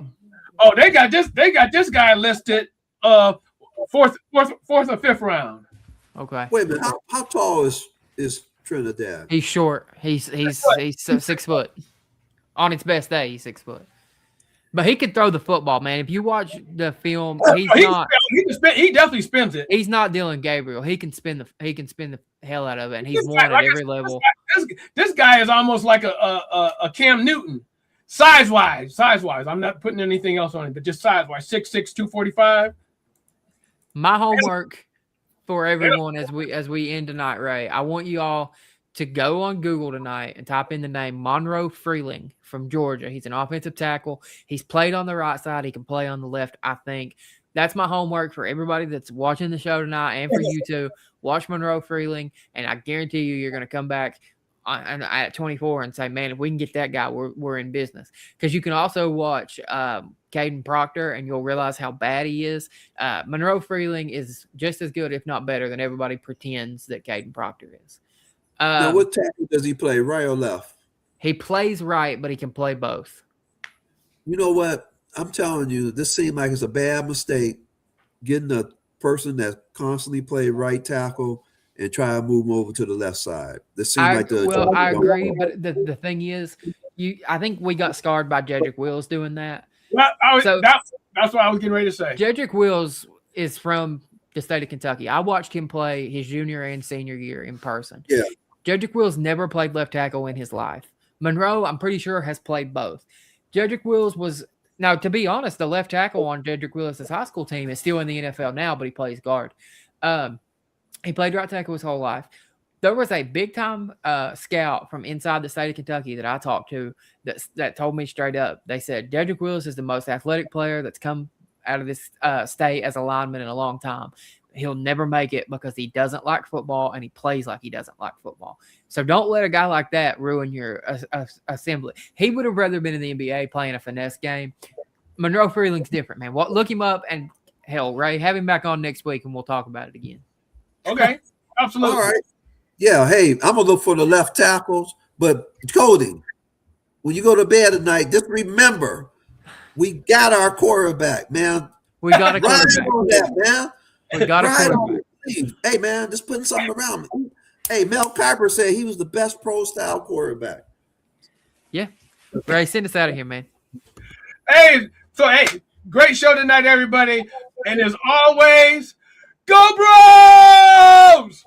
Oh, they got this guy listed 4th or 5th round. Okay. Wait a minute. How tall is Trinidad? He's short. He's 6 foot. On its best day, he's 6 foot. But he could throw the football, man. If you watch the film, he definitely spins it. He's not Dylan Gabriel. He can spin the hell out of it, and he's won at every level. This guy is almost like a Cam Newton, size wise. I'm not putting anything else on it, but just size wise, 6'6", 245. My homework for everyone as we end tonight, Ray. I want you all to go on Google tonight and type in the name Monroe Freeling from Georgia. He's an offensive tackle. He's played on the right side. He can play on the left, I think. That's my homework for everybody that's watching the show tonight, and for you too. Watch Monroe Freeling, and I guarantee you're going to come back at 24 and say, man, if we can get that guy, we're in business. Because you can also watch Caden Proctor, and you'll realize how bad he is. Monroe Freeling is just as good, if not better, than everybody pretends that Caden Proctor is. Now, what tackle does he play, right or left? He plays right, but he can play both. You know what? I'm telling you, this seems like it's a bad mistake getting a person that constantly played right tackle and try to move him over to the left side. This seems I agree, but the thing is, I think we got scarred by Jedrick Wills doing that. Well, that's what I was getting ready to say. Jedrick Wills is from the state of Kentucky. I watched him play his junior and senior year in person. Yeah. Jedrick Wills never played left tackle in his life. Monroe, I'm pretty sure, has played both. Jedrick Wills was – now, to be honest, the left tackle on Jedrick Willis' high school team is still in the NFL now, but he plays guard. He played right tackle his whole life. There was a big-time scout from inside the state of Kentucky that I talked to that told me straight up. They said, Jedrick Willis is the most athletic player that's come out of this state as a lineman in a long time. He'll never make it because he doesn't like football and he plays like he doesn't like football. So don't let a guy like that ruin your assembly. He would have rather been in the NBA playing a finesse game. Monroe Freeling's different, man. Look him up, and hell, Ray, have him back on next week and we'll talk about it again. Okay, absolutely. All right. Yeah, hey, I'm going to look for the left tackles. But, Cody, when you go to bed tonight, just remember, we got our quarterback, man. We got a quarterback. On that, man. We got a quarterback. Hey, man, just putting something around me. Hey, Mel Kiper said he was the best pro-style quarterback. Yeah. Ray, send us out of here, man. Hey, great show tonight, everybody. And as always, go Bros!